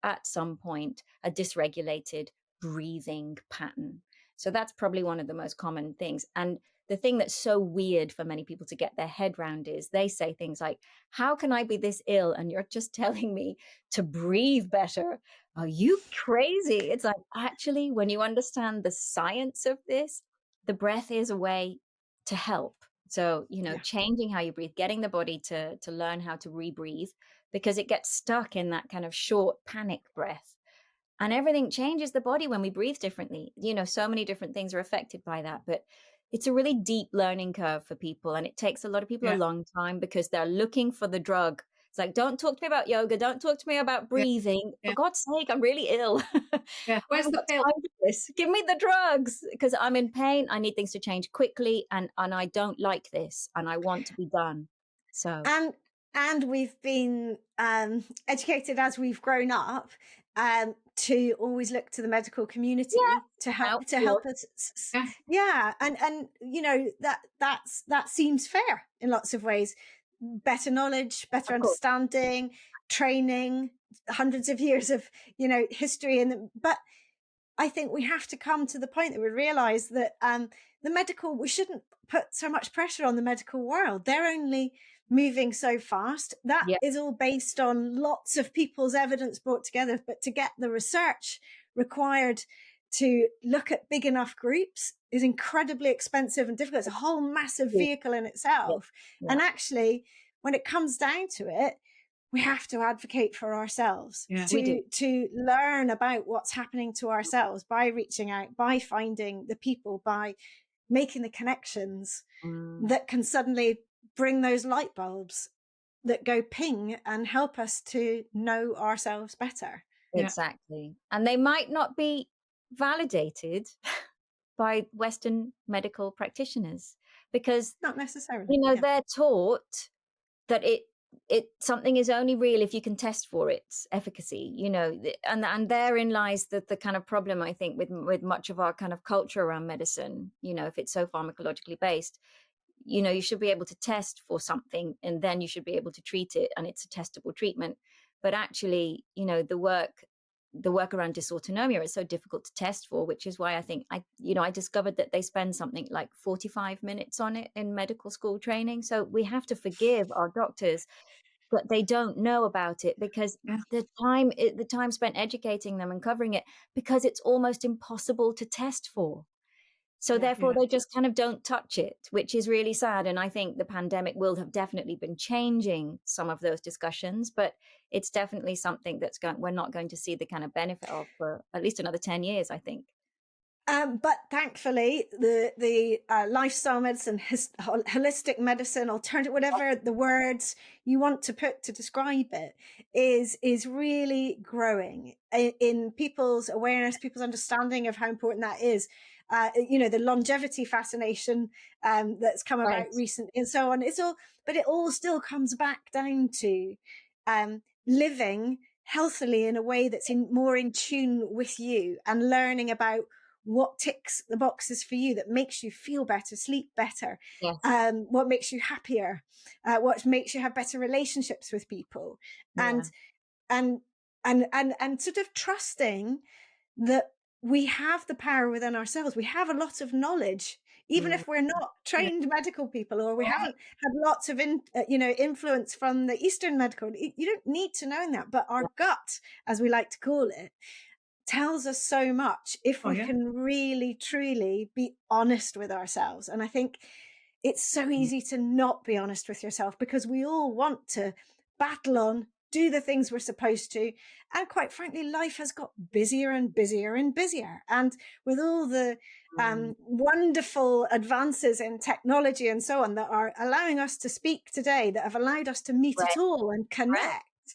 at some point a dysregulated breathing pattern. So that's probably one of the most common things. And the thing that's so weird for many people to get their head around is they say things like, how can I be this ill? And you're just telling me to breathe better. Are you crazy? It's like, actually, when you understand the science of this, the breath is a way to help. So, Yeah. changing how you breathe, getting the body to learn how to rebreathe, because it gets stuck in that kind of short panic breath. And everything changes the body when we breathe differently. So many different things are affected by that. But it's a really deep learning curve for people. And it takes a lot of people a Yeah. long time because they're looking for the drug. It's like, don't talk to me about yoga. Don't talk to me about Yeah. breathing. For Yeah. God's sake, I'm really ill. I Yeah. Where's haven't the got pill? time for this. Give me the drugs because I'm in pain. I need things to change quickly. And I don't like this. And I want to be done. So, And we've been educated as we've grown up to always look to the medical yeah, community to help outsource. us. Yeah. Yeah, and that seems fair in lots of ways. Better knowledge, better Of course. understanding, training, hundreds of years of history, but I think we have to come to the point that we realize that we shouldn't put so much pressure on the medical world. They're only moving so fast. That Yeah. is all based on lots of people's evidence brought together. But to get the research required to look at big enough groups is incredibly expensive and difficult. It's a whole massive vehicle in Yeah. itself. Yeah. And actually, when it comes down to it, we have to advocate for ourselves Yeah. We do. to learn about what's happening to ourselves by reaching out, by finding the people, by making the connections Mm. that can suddenly bring those light bulbs that go ping and help us to know ourselves better. Yeah. Exactly. And they might not be validated by Western medical practitioners because, Not necessarily. Yeah. they're taught that something is only real if you can test for its efficacy, and therein lies the kind of problem, I think, with much of our kind of culture around medicine. If it's so pharmacologically based, you should be able to test for something, and then you should be able to treat it, and it's a testable treatment. But actually, the work around dysautonomia is so difficult to test for, which is why I think I discovered that they spend something like 45 minutes on it in medical school training. So we have to forgive our doctors, but they don't know about it because the time spent educating them and covering it, because it's almost impossible to test for. So therefore, they just kind of don't touch it, which is really sad. And I think the pandemic will have definitely been changing some of those discussions, but it's definitely something we're not going to see the kind of benefit of for at least another 10 years, I think. But thankfully, the lifestyle medicine, holistic medicine, alternative, whatever the words you want to put to describe it, is really growing in people's awareness, people's understanding of how important that is. The longevity fascination that's come about recently, and so on. But it all still comes back down to living healthily in a way that's more in tune with you, and learning about what ticks the boxes for you that makes you feel better, sleep better, what makes you happier, what makes you have better relationships with people, and sort of trusting that we have the power within ourselves. We have a lot of knowledge, even if we're not trained medical people, or we haven't had lots of influence from the Eastern medical. You don't need to know that, but our gut, as we like to call it, tells us so much if we can really, truly be honest with ourselves. And I think it's so easy to not be honest with yourself, because we all want to battle on, do the things we're supposed to. And quite frankly, life has got busier and busier and busier. And with all the wonderful advances in technology and so on that are allowing us to speak today, that have allowed us to meet at all and connect,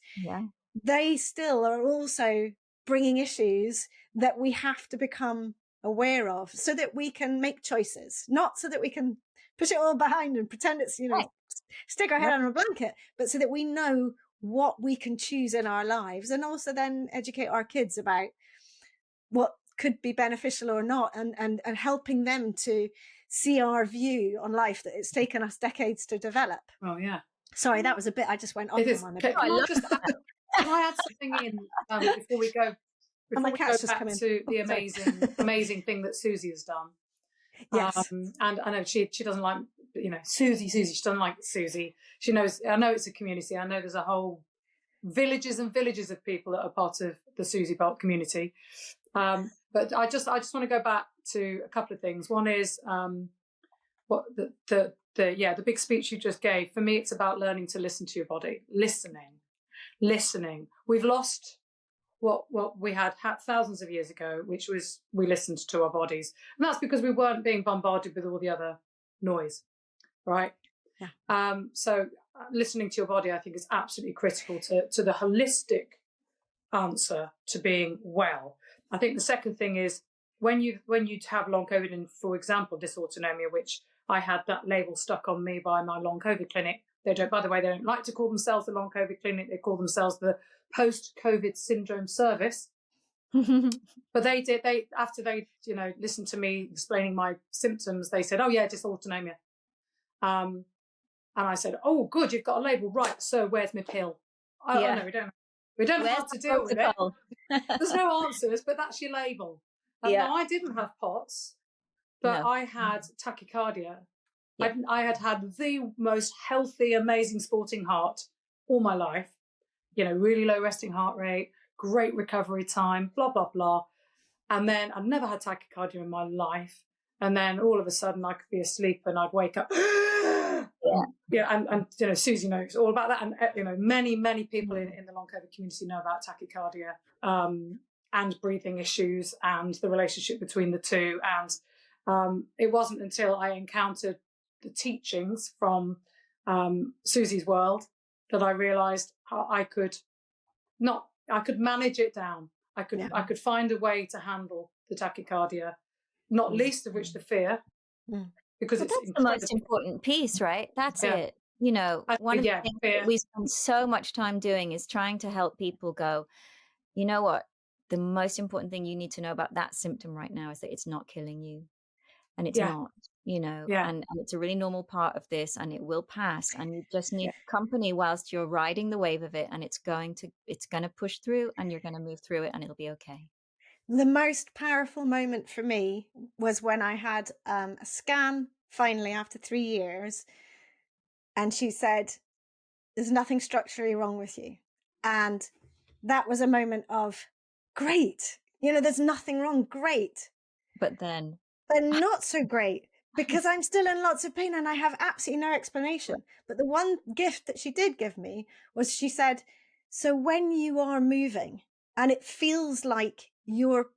they still are also bringing issues that we have to become aware of, so that we can make choices, not so that we can push it all behind and pretend it's, stick our head on a blanket, but so that we know what we can choose in our lives, and also then educate our kids about what could be beneficial or not, and helping them to see our view on life that it's taken us decades to develop. Oh, yeah. Sorry, that was a bit, I just went off on one a bit. Can I add something in before we go? Before we go back to the amazing thing that Suzy has done. Yes. And I know she doesn't like, Suzy. She doesn't like Suzy. She knows. I know it's a community. I know there's a whole villages and villages of people that are part of the Suzy Bolt community. But I just want to go back to a couple of things. One is what the big speech you just gave. For me, it's about learning to listen to your body. Listening. We've lost what we had thousands of years ago, which was we listened to our bodies, and that's because we weren't being bombarded with all the other noise, right? So listening to your body, I think, is absolutely critical to the holistic answer to being well. I think the second thing is when you have long COVID, and for example dysautonomia, which I had that label stuck on me by my long COVID clinic. They don't like to call themselves the long COVID clinic. They call themselves the post-COVID syndrome service. But after they listened to me explaining my symptoms, they said, "Oh yeah, dysautonomia." And I said, "Oh, good, you've got a label, right? So where's my pill?" Oh no, we don't know how to deal with it. There's no answers, but that's your label. Now, I didn't have POTS, but I had tachycardia. I had the most healthy, amazing sporting heart all my life. Really low resting heart rate, great recovery time, blah, blah, blah. And then I'd never had tachycardia in my life. And then all of a sudden I could be asleep and I'd wake up. And Suzy knows all about that. And, many, many people in the long COVID community know about tachycardia and breathing issues and the relationship between the two. And it wasn't until I encountered the teachings from Suzy's world that I realized how I could manage it down. I could find a way to handle the tachycardia, not least of which the fear, because that's the most important piece, right? That's it. you know, one of the Yeah, things that fear. we spend so much time doing is trying to help people go, you know what? The most important thing you need to know about that symptom right now is that it's not killing you. And it's Yeah, not, you know, yeah, and it's a really normal part of this, and it will pass. And you just Yeah. need company whilst you're riding the wave of it, and it's going to push through, and you're going to move through it, and it'll be okay. The most powerful moment for me was when I had a scan finally after 3 years, and she said, "There's nothing structurally wrong with you." And that was a moment of great. There's nothing wrong. Great. But then, But not so great because I'm still in lots of pain and I have absolutely no explanation. But the one gift that she did give me was she said, "So when you are moving and it feels like you're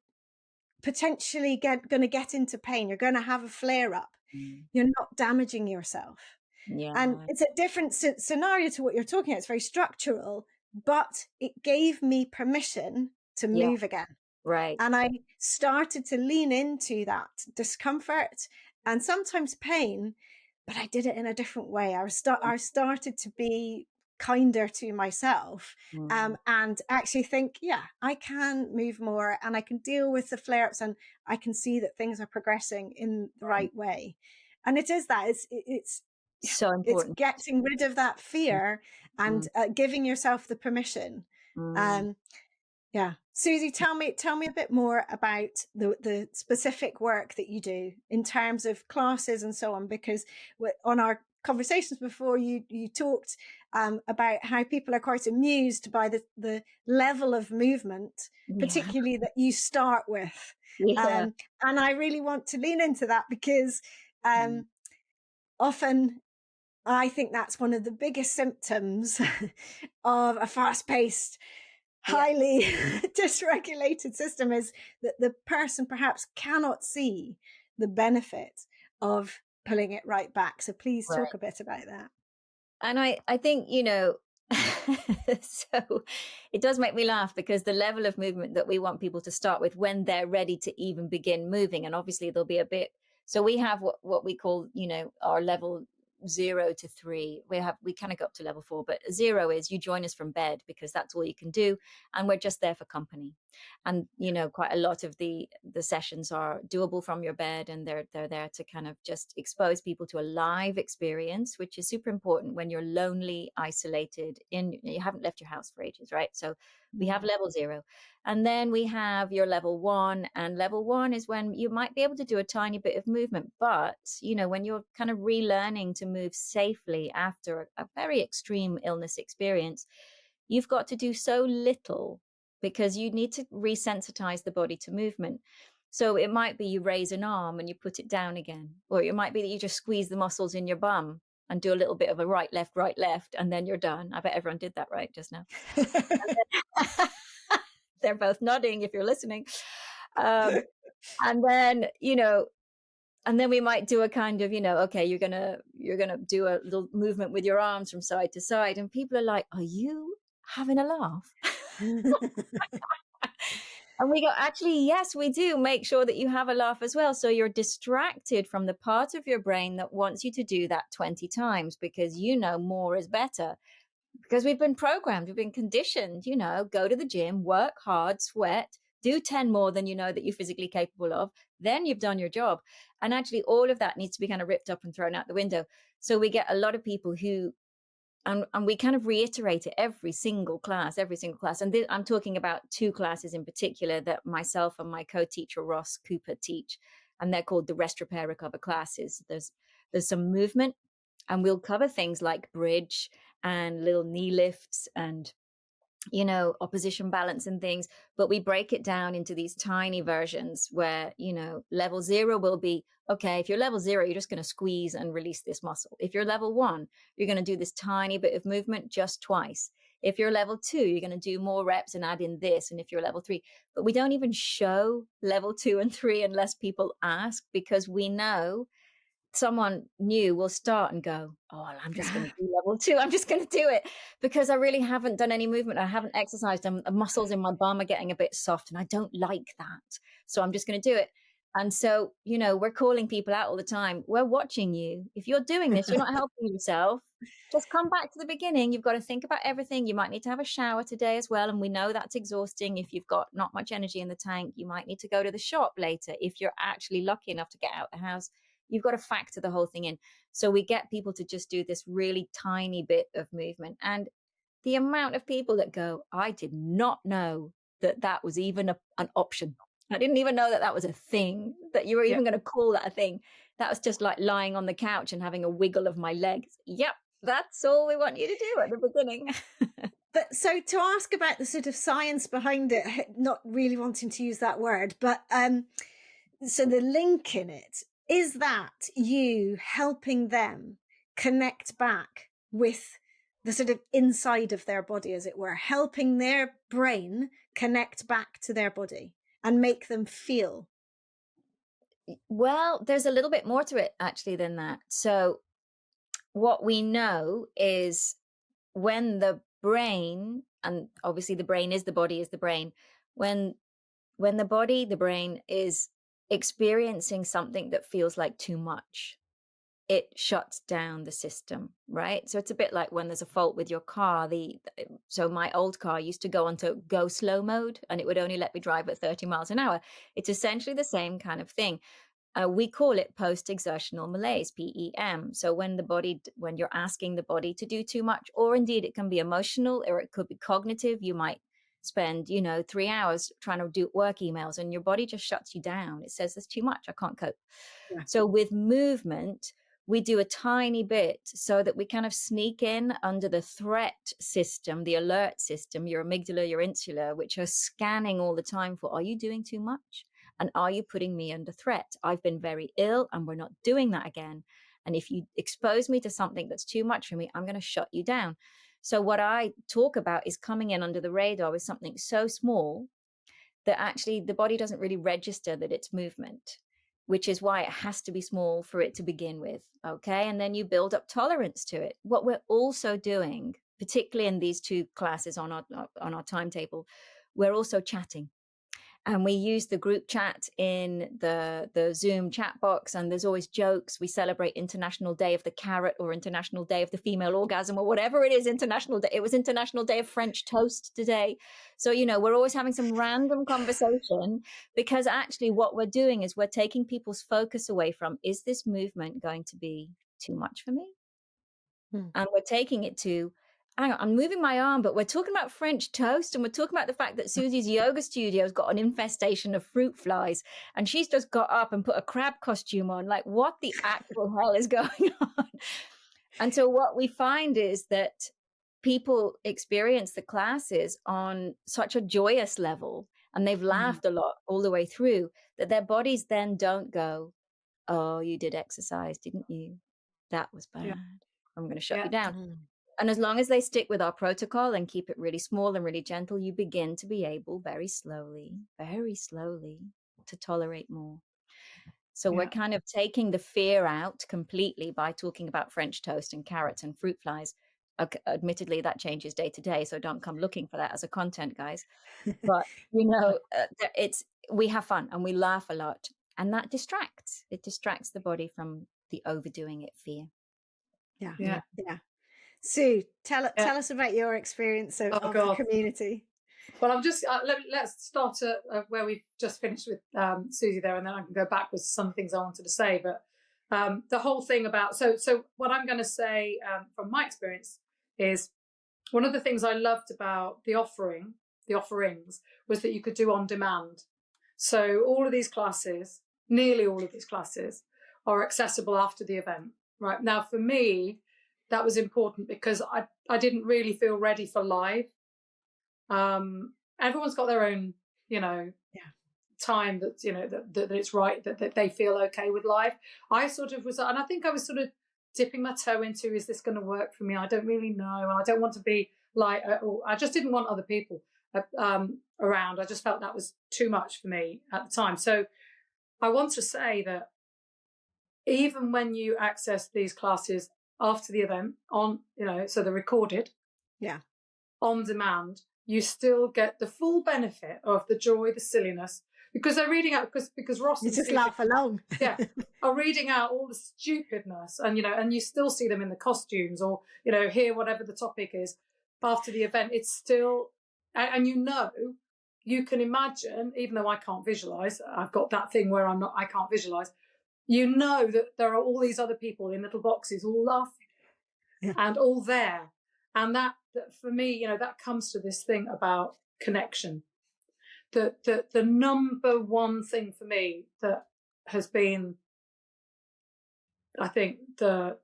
potentially going to get into pain, you're going to have a flare up, mm, you're not damaging yourself." And yeah, it's a different scenario to what you're talking about. It's very structural, but it gave me permission to yeah, move again. right, And I started to lean into that discomfort and sometimes pain, but I did it in a different way. I started to be kinder to myself, mm, and actually think, yeah, I can move more and I can deal with the flare ups and I can see that things are progressing in the right. right way. And it is that So it's important. getting rid of that Mm, fear and mm, giving yourself the permission. mm. Um, yeah. Susie, tell me a bit more about the specific work that you do in terms of classes and so on, because on our conversations before, you talked about how people are quite amused by the level of movement, Yeah, particularly that you start with. yeah, And I really want to lean into that because mm, often I think that's one of the biggest symptoms of a fast-paced, yeah, highly dysregulated system, is that the person perhaps cannot see the benefit of pulling it right back. So please talk right. a bit about that. And I think, so it does make me laugh because the level of movement that we want people to start with when they're ready to even begin moving, and obviously there'll be a bit. So we have what we call, our level 0 to 3. We kind of go up to level 4, but 0 is you join us from bed because that's all you can do, and we're just there for company. And quite a lot of the sessions are doable from your bed, and they're there to kind of just expose people to a live experience, which is super important when you're lonely, isolated, you haven't left your house for ages, right? So we have Mm. level 0, and then we have your level 1, and level 1 is when you might be able to do a tiny bit of movement, but when you're kind of relearning to move safely after a very extreme illness experience, you've got to do so little because you need to resensitize the body to movement. So it might be you raise an arm and you put it down again, or it might be that you just squeeze the muscles in your bum and do a little bit of a right, left, and then you're done. I bet everyone did that right just now. They're both nodding if you're listening. Um, and then, and then we might do a kind of, okay, you're gonna do a little movement with your arms from side to side, and people are like, "Are you having a laugh?" And we go, actually, yes, we do. Make sure that you have a laugh as well. So you're distracted from the part of your brain that wants you to do that 20 times because more is better. Because we've been programmed, we've been conditioned, go to the gym, work hard, sweat, do 10 more than you know that you're physically capable of. Then you've done your job. And actually, all of that needs to be kind of ripped up and thrown out the window. So we get a lot of people who and we kind of reiterate it every single class. And I'm talking about 2 classes in particular that myself and my co-teacher Ross Cooper teach, and they're called the Rest, Repair, Recover classes. There's some movement, and we'll cover things like bridge and little knee lifts and opposition balance and things, but we break it down into these tiny versions where level 0 will be, okay, if you're level 0, you're just going to squeeze and release this muscle. If you're level 1, you're going to do this tiny bit of movement just twice. If you're level 2, you're going to do more reps and add in this. And if you're level 3, but we don't even show level 2 and 3 unless people ask, because we know someone new will start and go, "Oh, well, I'm just going to do level 2. I'm just going to do it because I really haven't done any movement. I haven't exercised. And the muscles in my bum are getting a bit soft and I don't like that. So I'm just going to do it." And so, we're calling people out all the time. We're watching you. If you're doing this, you're not helping yourself. Just come back to the beginning. You've got to think about everything. You might need to have a shower today as well. And we know that's exhausting. If you've got not much energy in the tank, you might need to go to the shop later. If you're actually lucky enough to get out the house, you've got to factor the whole thing in. So we get people to just do this really tiny bit of movement. And the amount of people that go, I did not know that was even an option. I didn't even know that was a thing, that you were even going to call that a thing. That was just like lying on the couch and having a wiggle of my legs. Yep, that's all we want you to do at the beginning. But so to ask about the sort of science behind it, not really wanting to use that word, but so the link in it, is that you helping them connect back with the sort of inside of their body, as it were, helping their brain connect back to their body and make them feel? Well, there's a little bit more to it actually than that. So what we know is when the brain, and obviously the brain is the body is the brain, when the brain is experiencing something that feels like too much, it shuts down the system, right? So it's a bit like when there's a fault with your car. So my old car used to go onto go slow mode, and it would only let me drive at 30 miles an hour. It's essentially the same kind of thing. We call it post-exertional malaise, PEM. So when you're asking the body to do too much, or indeed it can be emotional, or it could be cognitive. You might spend, 3 hours trying to do work emails, and your body just shuts you down. It says there's too much, I can't cope. Yeah. So with movement, we do a tiny bit so that we kind of sneak in under the threat system, the alert system, your amygdala, your insula, which are scanning all the time for, are you doing too much? And are you putting me under threat? I've been very ill and we're not doing that again. And if you expose me to something that's too much for me, I'm going to shut you down. So what I talk about is coming in under the radar with something so small that actually the body doesn't really register that it's movement, which is why it has to be small for it to begin with. Okay. And then you build up tolerance to it. What we're also doing, particularly in these 2 classes on our timetable, we're also chatting. And we use the group chat in the Zoom chat box, and there's always jokes. We celebrate International Day of the Carrot, or International Day of the Female Orgasm, or whatever it is. It was International Day of French Toast today. So, we're always having some random conversation, because actually what we're doing is we're taking people's focus away from, is this movement going to be too much for me? And we're taking it to, hang on, I'm moving my arm, but we're talking about French toast, and we're talking about the fact that Suzy's yoga studio's got an infestation of fruit flies, and she's just got up and put a crab costume on. Like, what the actual hell is going on? And so what we find is that people experience the classes on such a joyous level, and they've laughed a lot all the way through, that their bodies then don't go, oh, you did exercise, didn't you? That was bad. Yeah. I'm going to shut you down. And as long as they stick with our protocol and keep it really small and really gentle, you begin to be able very slowly to tolerate more. So we're kind of taking the fear out completely by talking about French toast and carrots and fruit flies. Admittedly, that changes day to day, so don't come looking for that as a content, guys. But, we have fun and we laugh a lot, and that distracts. It distracts the body from the overdoing it fear. Yeah. Sue, tell us about your experience of the community. Well, I'm just let's start at where we've just finished with Suzy there, and then I can go backwards to some things I wanted to say. But the whole thing about so what I'm going to say from my experience is, one of the things I loved about the offerings, was that you could do on demand. So nearly all of these classes, are accessible after the event. Right now, for me, that was important because I didn't really feel ready for live. Everyone's got their own, time that it's right, that they feel okay with live. I sort of was, and I think I was sort of dipping my toe into, is this going to work for me? I don't really know. And I don't want to be like, I just didn't want other people around. I just felt that was too much for me at the time. So I want to say that even when you access these classes after the event so they're recorded, on demand, you still get the full benefit of the joy, the silliness, because they're reading out, because Ross You and just Susie, laugh along. yeah, are reading out all the stupidness, and and you still see them in the costumes, or hear whatever the topic is after the event. It's still, and you can imagine, even though I can't visualize, I've got that thing where I can't visualize. That there are all these other people in little boxes all laughing and all there, and that for me, that comes to this thing about connection. The number one thing for me that has been, I think, the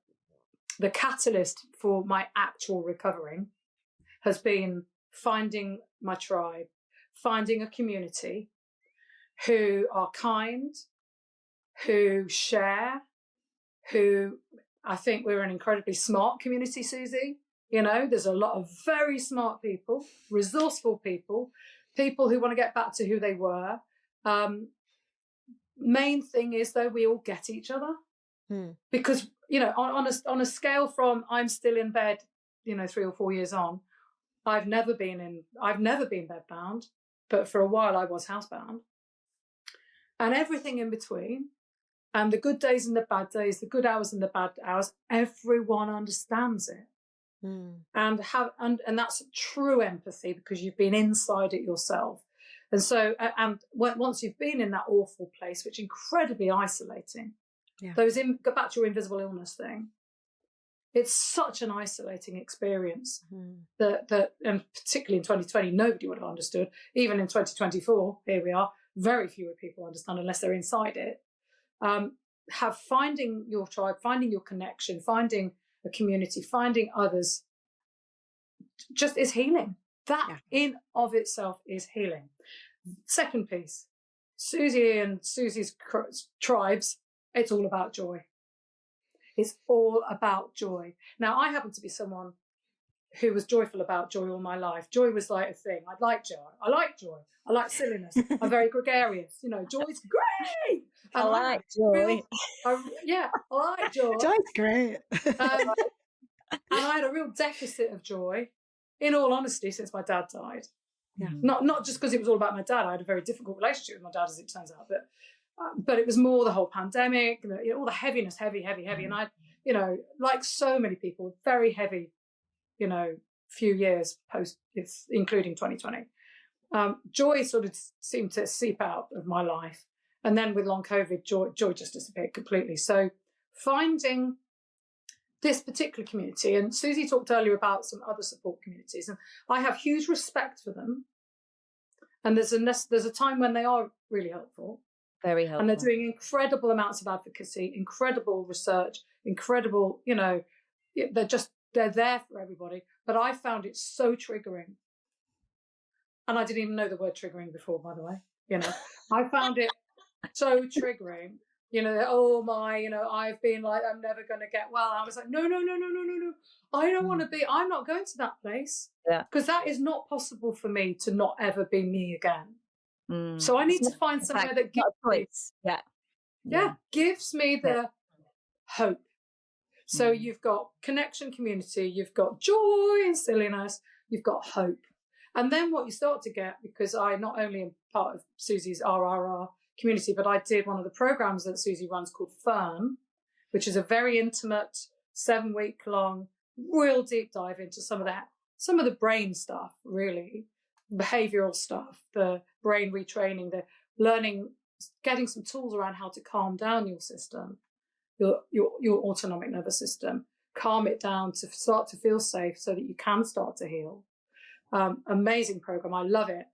catalyst for my actual recovering has been finding my tribe, finding a community who are kind, who share, who, I think we're an incredibly smart community, Suzy. There's a lot of very smart people, resourceful people who want to get back to who they were. Main thing is, though, we all get each other. Because, on a scale from I'm still in bed, 3 or 4 years on, I've never been bedbound, but for a while I was housebound. And everything in between, and the good days and the bad days, the good hours and the bad hours, everyone understands it. And that's true empathy, because you've been inside it yourself. And so, and once you've been in that awful place, which is incredibly isolating, go back to your invisible illness thing. It's such an isolating experience that, and particularly in 2020, nobody would have understood. Even in 2024, here we are, very few people understand unless they're inside it. Finding your tribe, finding your connection, finding a community, finding others, just is healing. That in of itself is healing. Second piece, Suzy and Suzy's tribes, it's all about joy. It's all about joy. Now, I happen to be someone who was joyful about joy all my life. Joy was like a thing. I like joy. I like joy. I like silliness. I'm very gregarious. Joy's great. I like joy. I like joy. Joy's great. And I had a real deficit of joy, in all honesty, since my dad died. Yeah. Not just because it was all about my dad. I had a very difficult relationship with my dad, as it turns out, but it was more the whole pandemic, all the heaviness, heavy. And I, like so many people, very heavy, few years post, including 2020. Joy sort of seemed to seep out of my life. And then with long COVID, joy just disappeared completely. So finding this particular community, and Suzy talked earlier about some other support communities, and I have huge respect for them. And there's a time when they are really helpful. Very helpful. And they're doing incredible amounts of advocacy, incredible research, incredible, they're there for everybody. But I found it so triggering. And I didn't even know the word triggering before, by the way. I found it so triggering. I've been like, I'm never going to get well. I was like, no. I don't want to be, I'm not going to that place. Yeah. Because that is not possible for me to not ever be me again. So I need to find somewhere that gives me, gives me the hope. So you've got connection, community, you've got joy and silliness, you've got hope. And then what you start to get, because I not only am part of Suzy's RRR community, but I did one of the programs that Suzy runs called Fern, which is a very intimate 7-week-long, real deep dive into some of the brain stuff, really, behavioral stuff, the brain retraining, the learning, getting some tools around how to calm down your system, your autonomic nervous system, calm it down to start to feel safe so that you can start to heal. Amazing program. I love it.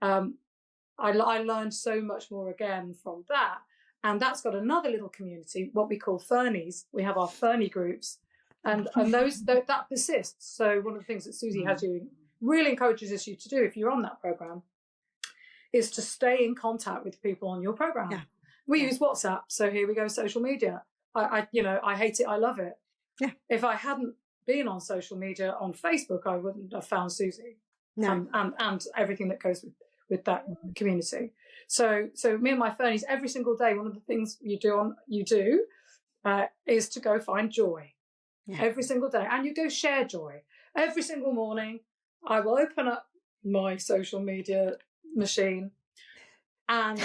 I learned so much more again from that. And that's got another little community, what we call Fernies. We have our Fernie groups, and that persists. So one of the things that Suzy really encourages you to do if you're on that program is to stay in contact with people on your program. Yeah. We use WhatsApp. So here we go, social media. I hate it. I love it. Yeah. If I hadn't been on social media, on Facebook, I wouldn't have found Suzy. No. And everything that goes with that community. So me and my Fernies, every single day, one of the things you do is to go find joy. Yeah. Every single day. And you go share joy. Every single morning, I will open up my social media machine And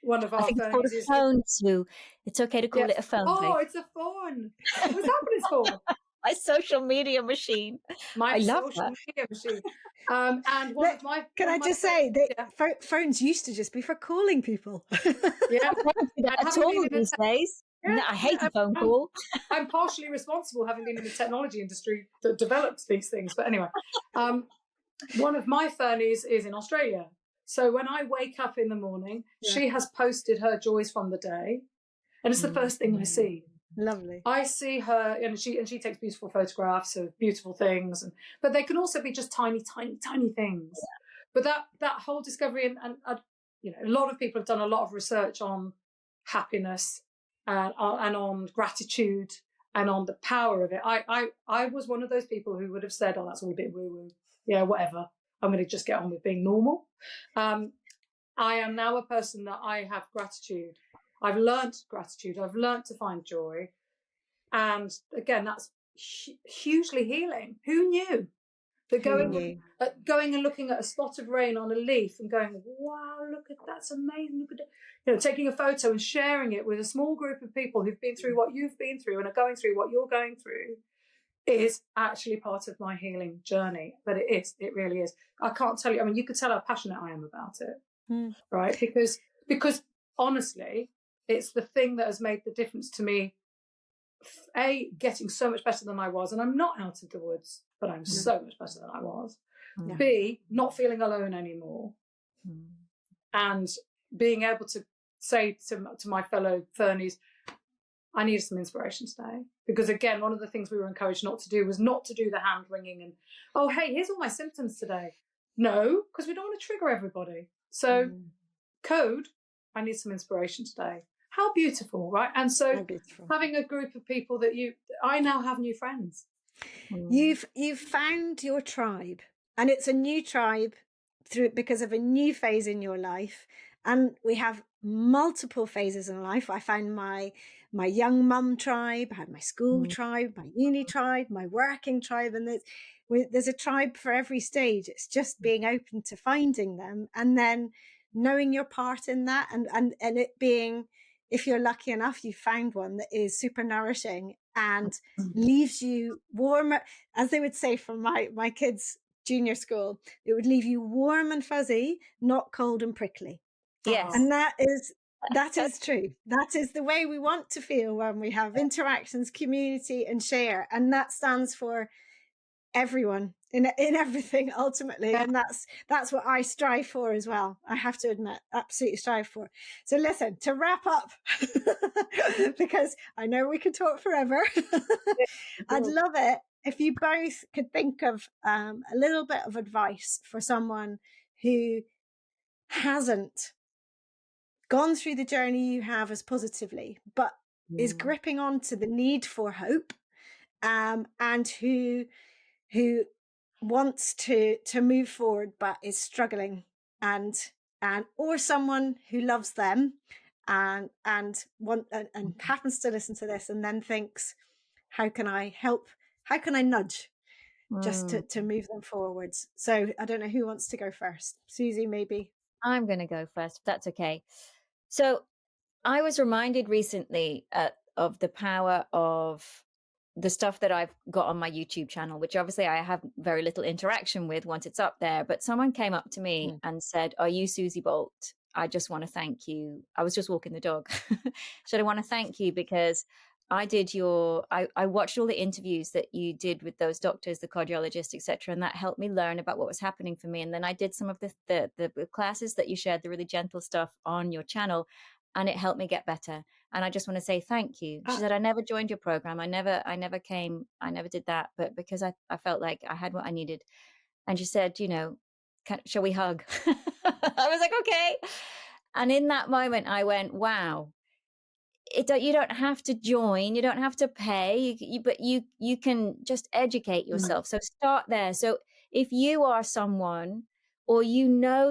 one of I our think it's called fernies a is, phone, Sue. It's okay to call yes. it a phone, Oh, babe. it's a phone. Was that what it's called? My social media machine. My I love social that. media machine. And one of my Can I just say yeah, that phones used to just be for calling people? yeah. I don't do that And at having been all in the these days. No, I hate a phone and call. I'm partially responsible, having been in the technology industry that developed these things. But anyway, one of my fernies is in Australia. So when I wake up in the morning, she has posted her joys from the day, and it's the first thing I see. Lovely. I see her, and she takes beautiful photographs of beautiful things, but they can also be just tiny things. But that whole discovery, and you know, a lot of people have done a lot of research on happiness and on gratitude and on the power of it. I was one of those people who would have said, "Oh, that's all a bit woo woo. Yeah, whatever. I'm going to just get on with being normal." I am now a person that I have gratitude. I've learnt gratitude. I've learnt to find joy. And again, that's hugely healing. Who knew that going and looking at a spot of rain on a leaf and going, wow, look at that's amazing. Look at it. You know, taking a photo and sharing it with a small group of people who've been through what you've been through and are going through what you're going through is actually part of my healing journey. But it really is. I can't tell you. I mean, you could tell how passionate I am about it, right? Because honestly, it's the thing that has made the difference to me. A, getting so much better than I was, and I'm not out of the woods, but I'm so much better than I was. B, not feeling alone anymore, and being able to say to my fellow fernies, I needed some inspiration today. Because again, one of the things we were encouraged not to do was not to do the hand wringing and, oh, hey, here's all my symptoms today. No, because we don't want to trigger everybody. So code, I need some inspiration today. How beautiful, right? And so having a group of people that I now have new friends. You've found your tribe, and it's a new tribe because of a new phase in your life. And we have multiple phases in life. I found my young mum tribe, I had my school tribe, my uni tribe, my working tribe, and there's a tribe for every stage. It's just being open to finding them and then knowing your part in that, and it being, if you're lucky enough, you found one that is super nourishing and leaves you warmer, as they would say from my kids' junior school, it would leave you warm and fuzzy, not cold and prickly. Yes. And that is true. That is the way we want to feel when we have interactions, community, and share. And that stands for everyone in everything ultimately. And that's what I strive for as well. I have to admit, absolutely strive for. So listen, to wrap up, because I know we could talk forever. I'd love it if you both could think of a little bit of advice for someone who hasn't gone through the journey you have as positively, but is gripping on to the need for hope, and who wants to move forward but is struggling, and or someone who loves them and happens to listen to this and then thinks, how can I help? How can I nudge just to move them forwards? So I don't know who wants to go first. Suzy, maybe. I'm going to go first, if that's okay. So I was reminded recently of the power of the stuff that I've got on my YouTube channel, which obviously I have very little interaction with once it's up there. But someone came up to me and said, "Are you Suzy Bolt? I just want to thank you." I was just walking the dog. So I want to thank you because I watched all the interviews that you did with those doctors, the cardiologists, etc., and that helped me learn about what was happening for me. And then I did some of the classes that you shared, the really gentle stuff on your channel, and it helped me get better. And I just want to say thank you. She said, I never joined your program. I never did that, but because I felt like I had what I needed. And she said, shall we hug? I was like, okay. And in that moment, I went, wow. You don't have to join, you don't have to pay, but you can just educate yourself. So start there. So if you are someone or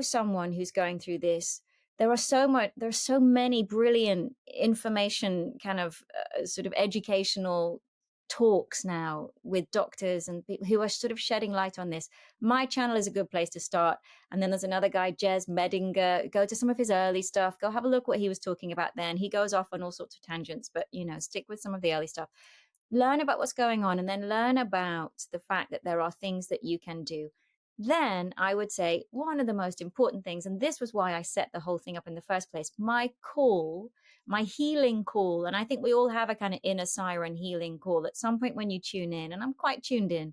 someone who's going through this, there's so many brilliant information, kind of sort of educational talks now with doctors and people who are sort of shedding light on this. My channel is a good place to start. And then there's another guy, Jez Medinger. Go to some of his early stuff. Go have a look what he was talking about then. He goes off on all sorts of tangents, but, you know, stick with some of the early stuff. Learn about what's going on, and then learn about the fact that there are things that you can do. Then I would say one of the most important things, and this was why I set the whole thing up in the first place, my call, my healing call. And I think we all have a kind of inner siren healing call at some point when you tune in, and I'm quite tuned in.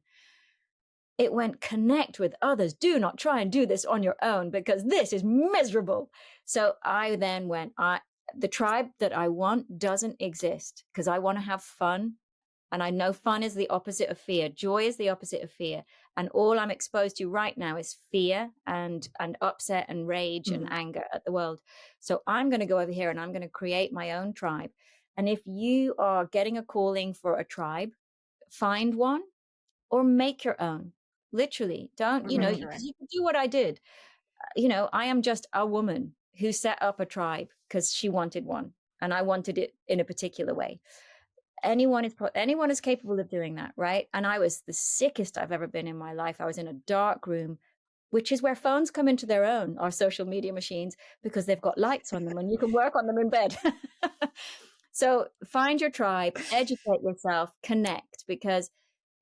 It went, connect with others. Do not try and do this on your own because this is miserable. So I then went, the tribe that I want doesn't exist because I want to have fun. And I know fun is the opposite of fear. Joy is the opposite of fear. And all I'm exposed to right now is fear and upset and rage and anger at the world. So I'm going to go over here and I'm going to create my own tribe. And if you are getting a calling for a tribe, find one or make your own. Literally, don't, you know, you can do what I did. You know, I am just a woman who set up a tribe because she wanted one. And I wanted it in a particular way. Anyone is capable of doing that, right? And I was the sickest I've ever been in my life. I was in a dark room, which is where phones come into their own, our social media machines, because they've got lights on them and you can work on them in bed. So find your tribe, educate yourself, connect, because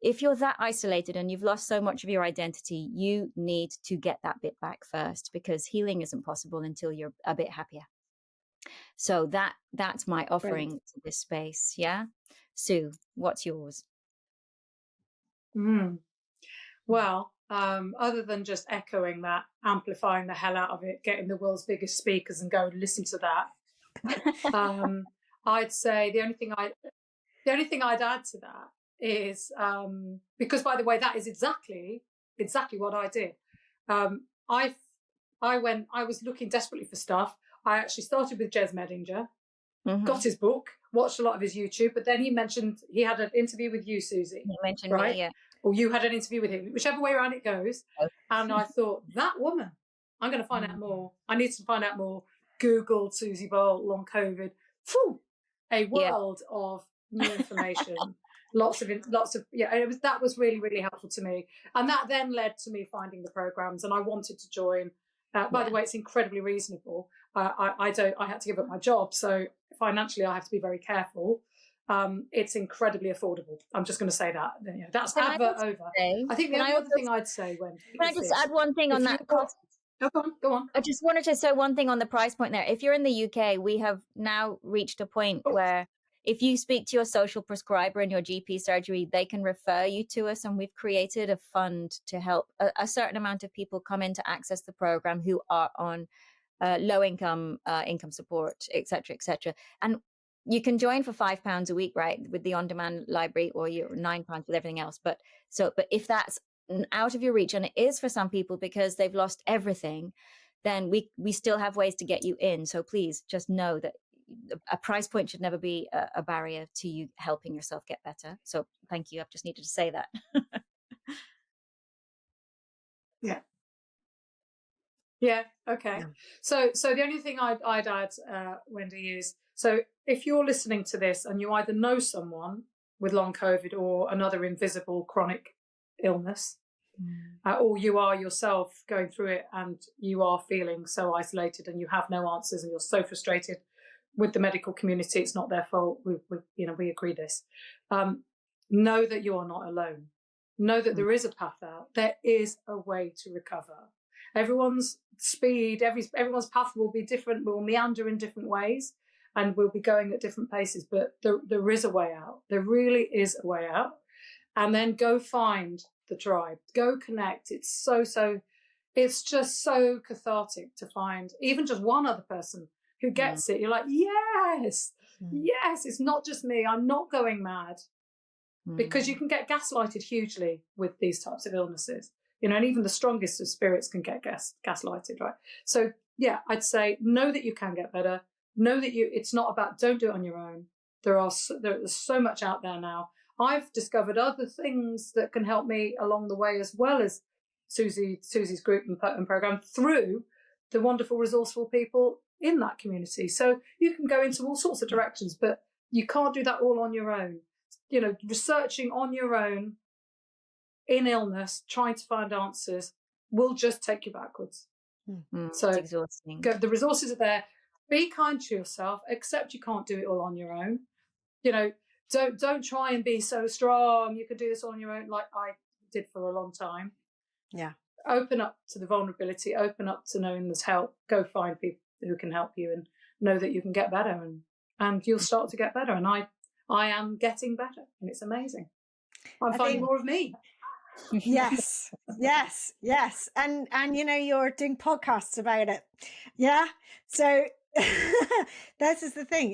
if you're that isolated and you've lost so much of your identity, you need to get that bit back first, because healing isn't possible until you're a bit happier. So that's my offering to this space. Yeah. Sue, what's yours? Well, other than just echoing that, amplifying the hell out of it, getting the world's biggest speakers and go and listen to that, I'd say the only thing I'd add to that is, because, by the way, that is exactly what I did. I was looking desperately for stuff. I actually started with Jez Medinger, got his book, watched a lot of his YouTube, but then he mentioned he had an interview with you, Suzy. He mentioned right? me, yeah. Or you had an interview with him, whichever way around it goes. And I thought, that woman, I'm going to find out more. I need to find out more. Googled Suzy Bolt, long COVID. Phew, a world of new information. lots of that was really, really helpful to me. And that then led to me finding the programs, and I wanted to join. By the way, it's incredibly reasonable. I had to give up my job, so financially I have to be very careful. It's incredibly affordable. I'm just going to say that. You know, that's advert over. I think the only other thing I'd say, Wendy, can I just add one thing on that cost? Go on. I just wanted to say one thing on the price point there. If you're in the UK, we have now reached a point where if you speak to your social prescriber in your GP surgery, they can refer you to us, and we've created a fund to help a certain amount of people come in to access the program who are on low income support, et cetera, and you can join for £5 a week, right, with the on-demand library, or you're £9 with everything else. But if that's out of your reach, and it is for some people because they've lost everything, then we still have ways to get you in. So please just know that a price point should never be a barrier to you helping yourself get better. So thank you. I've just needed to say that. Yeah. Okay. Yeah. So the only thing I'd add, Wendy, is, so if you're listening to this and you either know someone with long COVID or another invisible chronic illness, or you are yourself going through it and you are feeling so isolated and you have no answers and you're so frustrated with the medical community, it's not their fault. We agree this. Know that you are not alone. Know that there is a path out. There is a way to recover. Everyone's speed, everyone's path will be different. We'll meander in different ways, and we'll be going at different paces. But there is a way out. There really is a way out. And then go find the tribe. Go connect. It's just so cathartic to find even just one other person who gets it. You're like, yes, it's not just me. I'm not going mad. Because you can get gaslighted hugely with these types of illnesses. You know, and even the strongest of spirits can get gaslighted, right? So, yeah, I'd say know that you can get better. Know that it's not about, don't do it on your own. There's so much out there now. I've discovered other things that can help me along the way, as well as Suzy's group and program, through the wonderful, resourceful people in that community. So you can go into all sorts of directions, but you can't do that all on your own. researching on your own in illness, trying to find answers will just take you backwards. So it's exhausting. the resources are there. Be kind to yourself. Accept you can't do it all on your own. Don't try and be so strong. You can do this all on your own, like I did for a long time. Yeah. Open up to the vulnerability. Open up to knowing there's help. Go find people who can help you, and know that you can get better, and you'll start to get better. And I am getting better, and it's amazing. I'm finding more of me. Yes. And you're doing podcasts about it. Yeah. So this is the thing.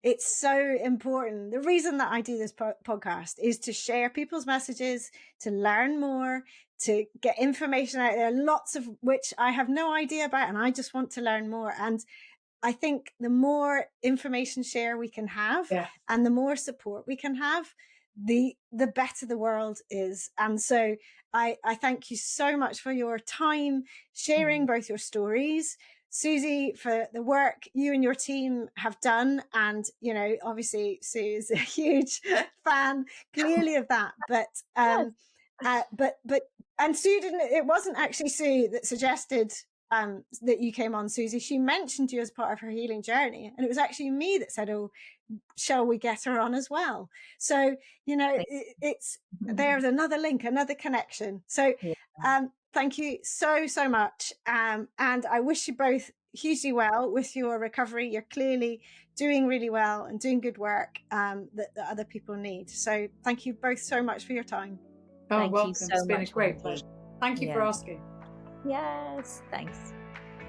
It's so important. The reason that I do this podcast is to share people's messages, to learn more, to get information out there, lots of which I have no idea about, and I just want to learn more. And I think the more information share we can have, and the more support we can have, the better the world is. And so I thank you so much for your time sharing both your stories, Suzy, for the work you and your team have done. And, obviously Sue is a huge fan clearly of that, but Sue it wasn't actually Sue that suggested that you came on, Suzy. She mentioned you as part of her healing journey, and it was actually me that said, "Oh, shall we get her on as well?" So it's there's another link, another connection. So thank you so much, and I wish you both hugely well with your recovery. You're clearly doing really well and doing good work that other people need. So thank you both so much for your time. Welcome. It's been a great pleasure. Thank you for asking. Yes, thanks.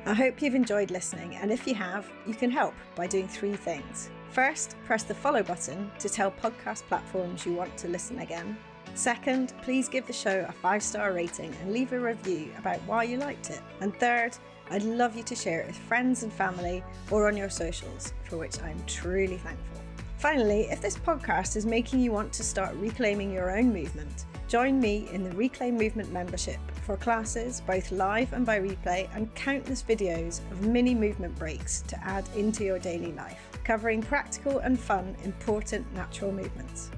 I hope you've enjoyed listening, and if you have, you can help by doing 3 things. First, press the follow button to tell podcast platforms you want to listen again. Second, please give the show a 5-star rating and leave a review about why you liked it. And third, I'd love you to share it with friends and family or on your socials, for which I'm truly thankful. Finally, if this podcast is making you want to start reclaiming your own movement, join me in the Reclaim Movement membership for classes, both live and by replay, and countless videos of mini movement breaks to add into your daily life, covering practical and fun, important natural movements.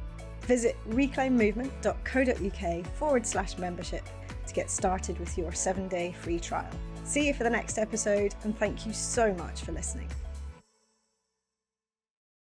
Visit reclaimmovement.co.uk/membership to get started with your 7-day free trial. See you for the next episode, and thank you so much for listening.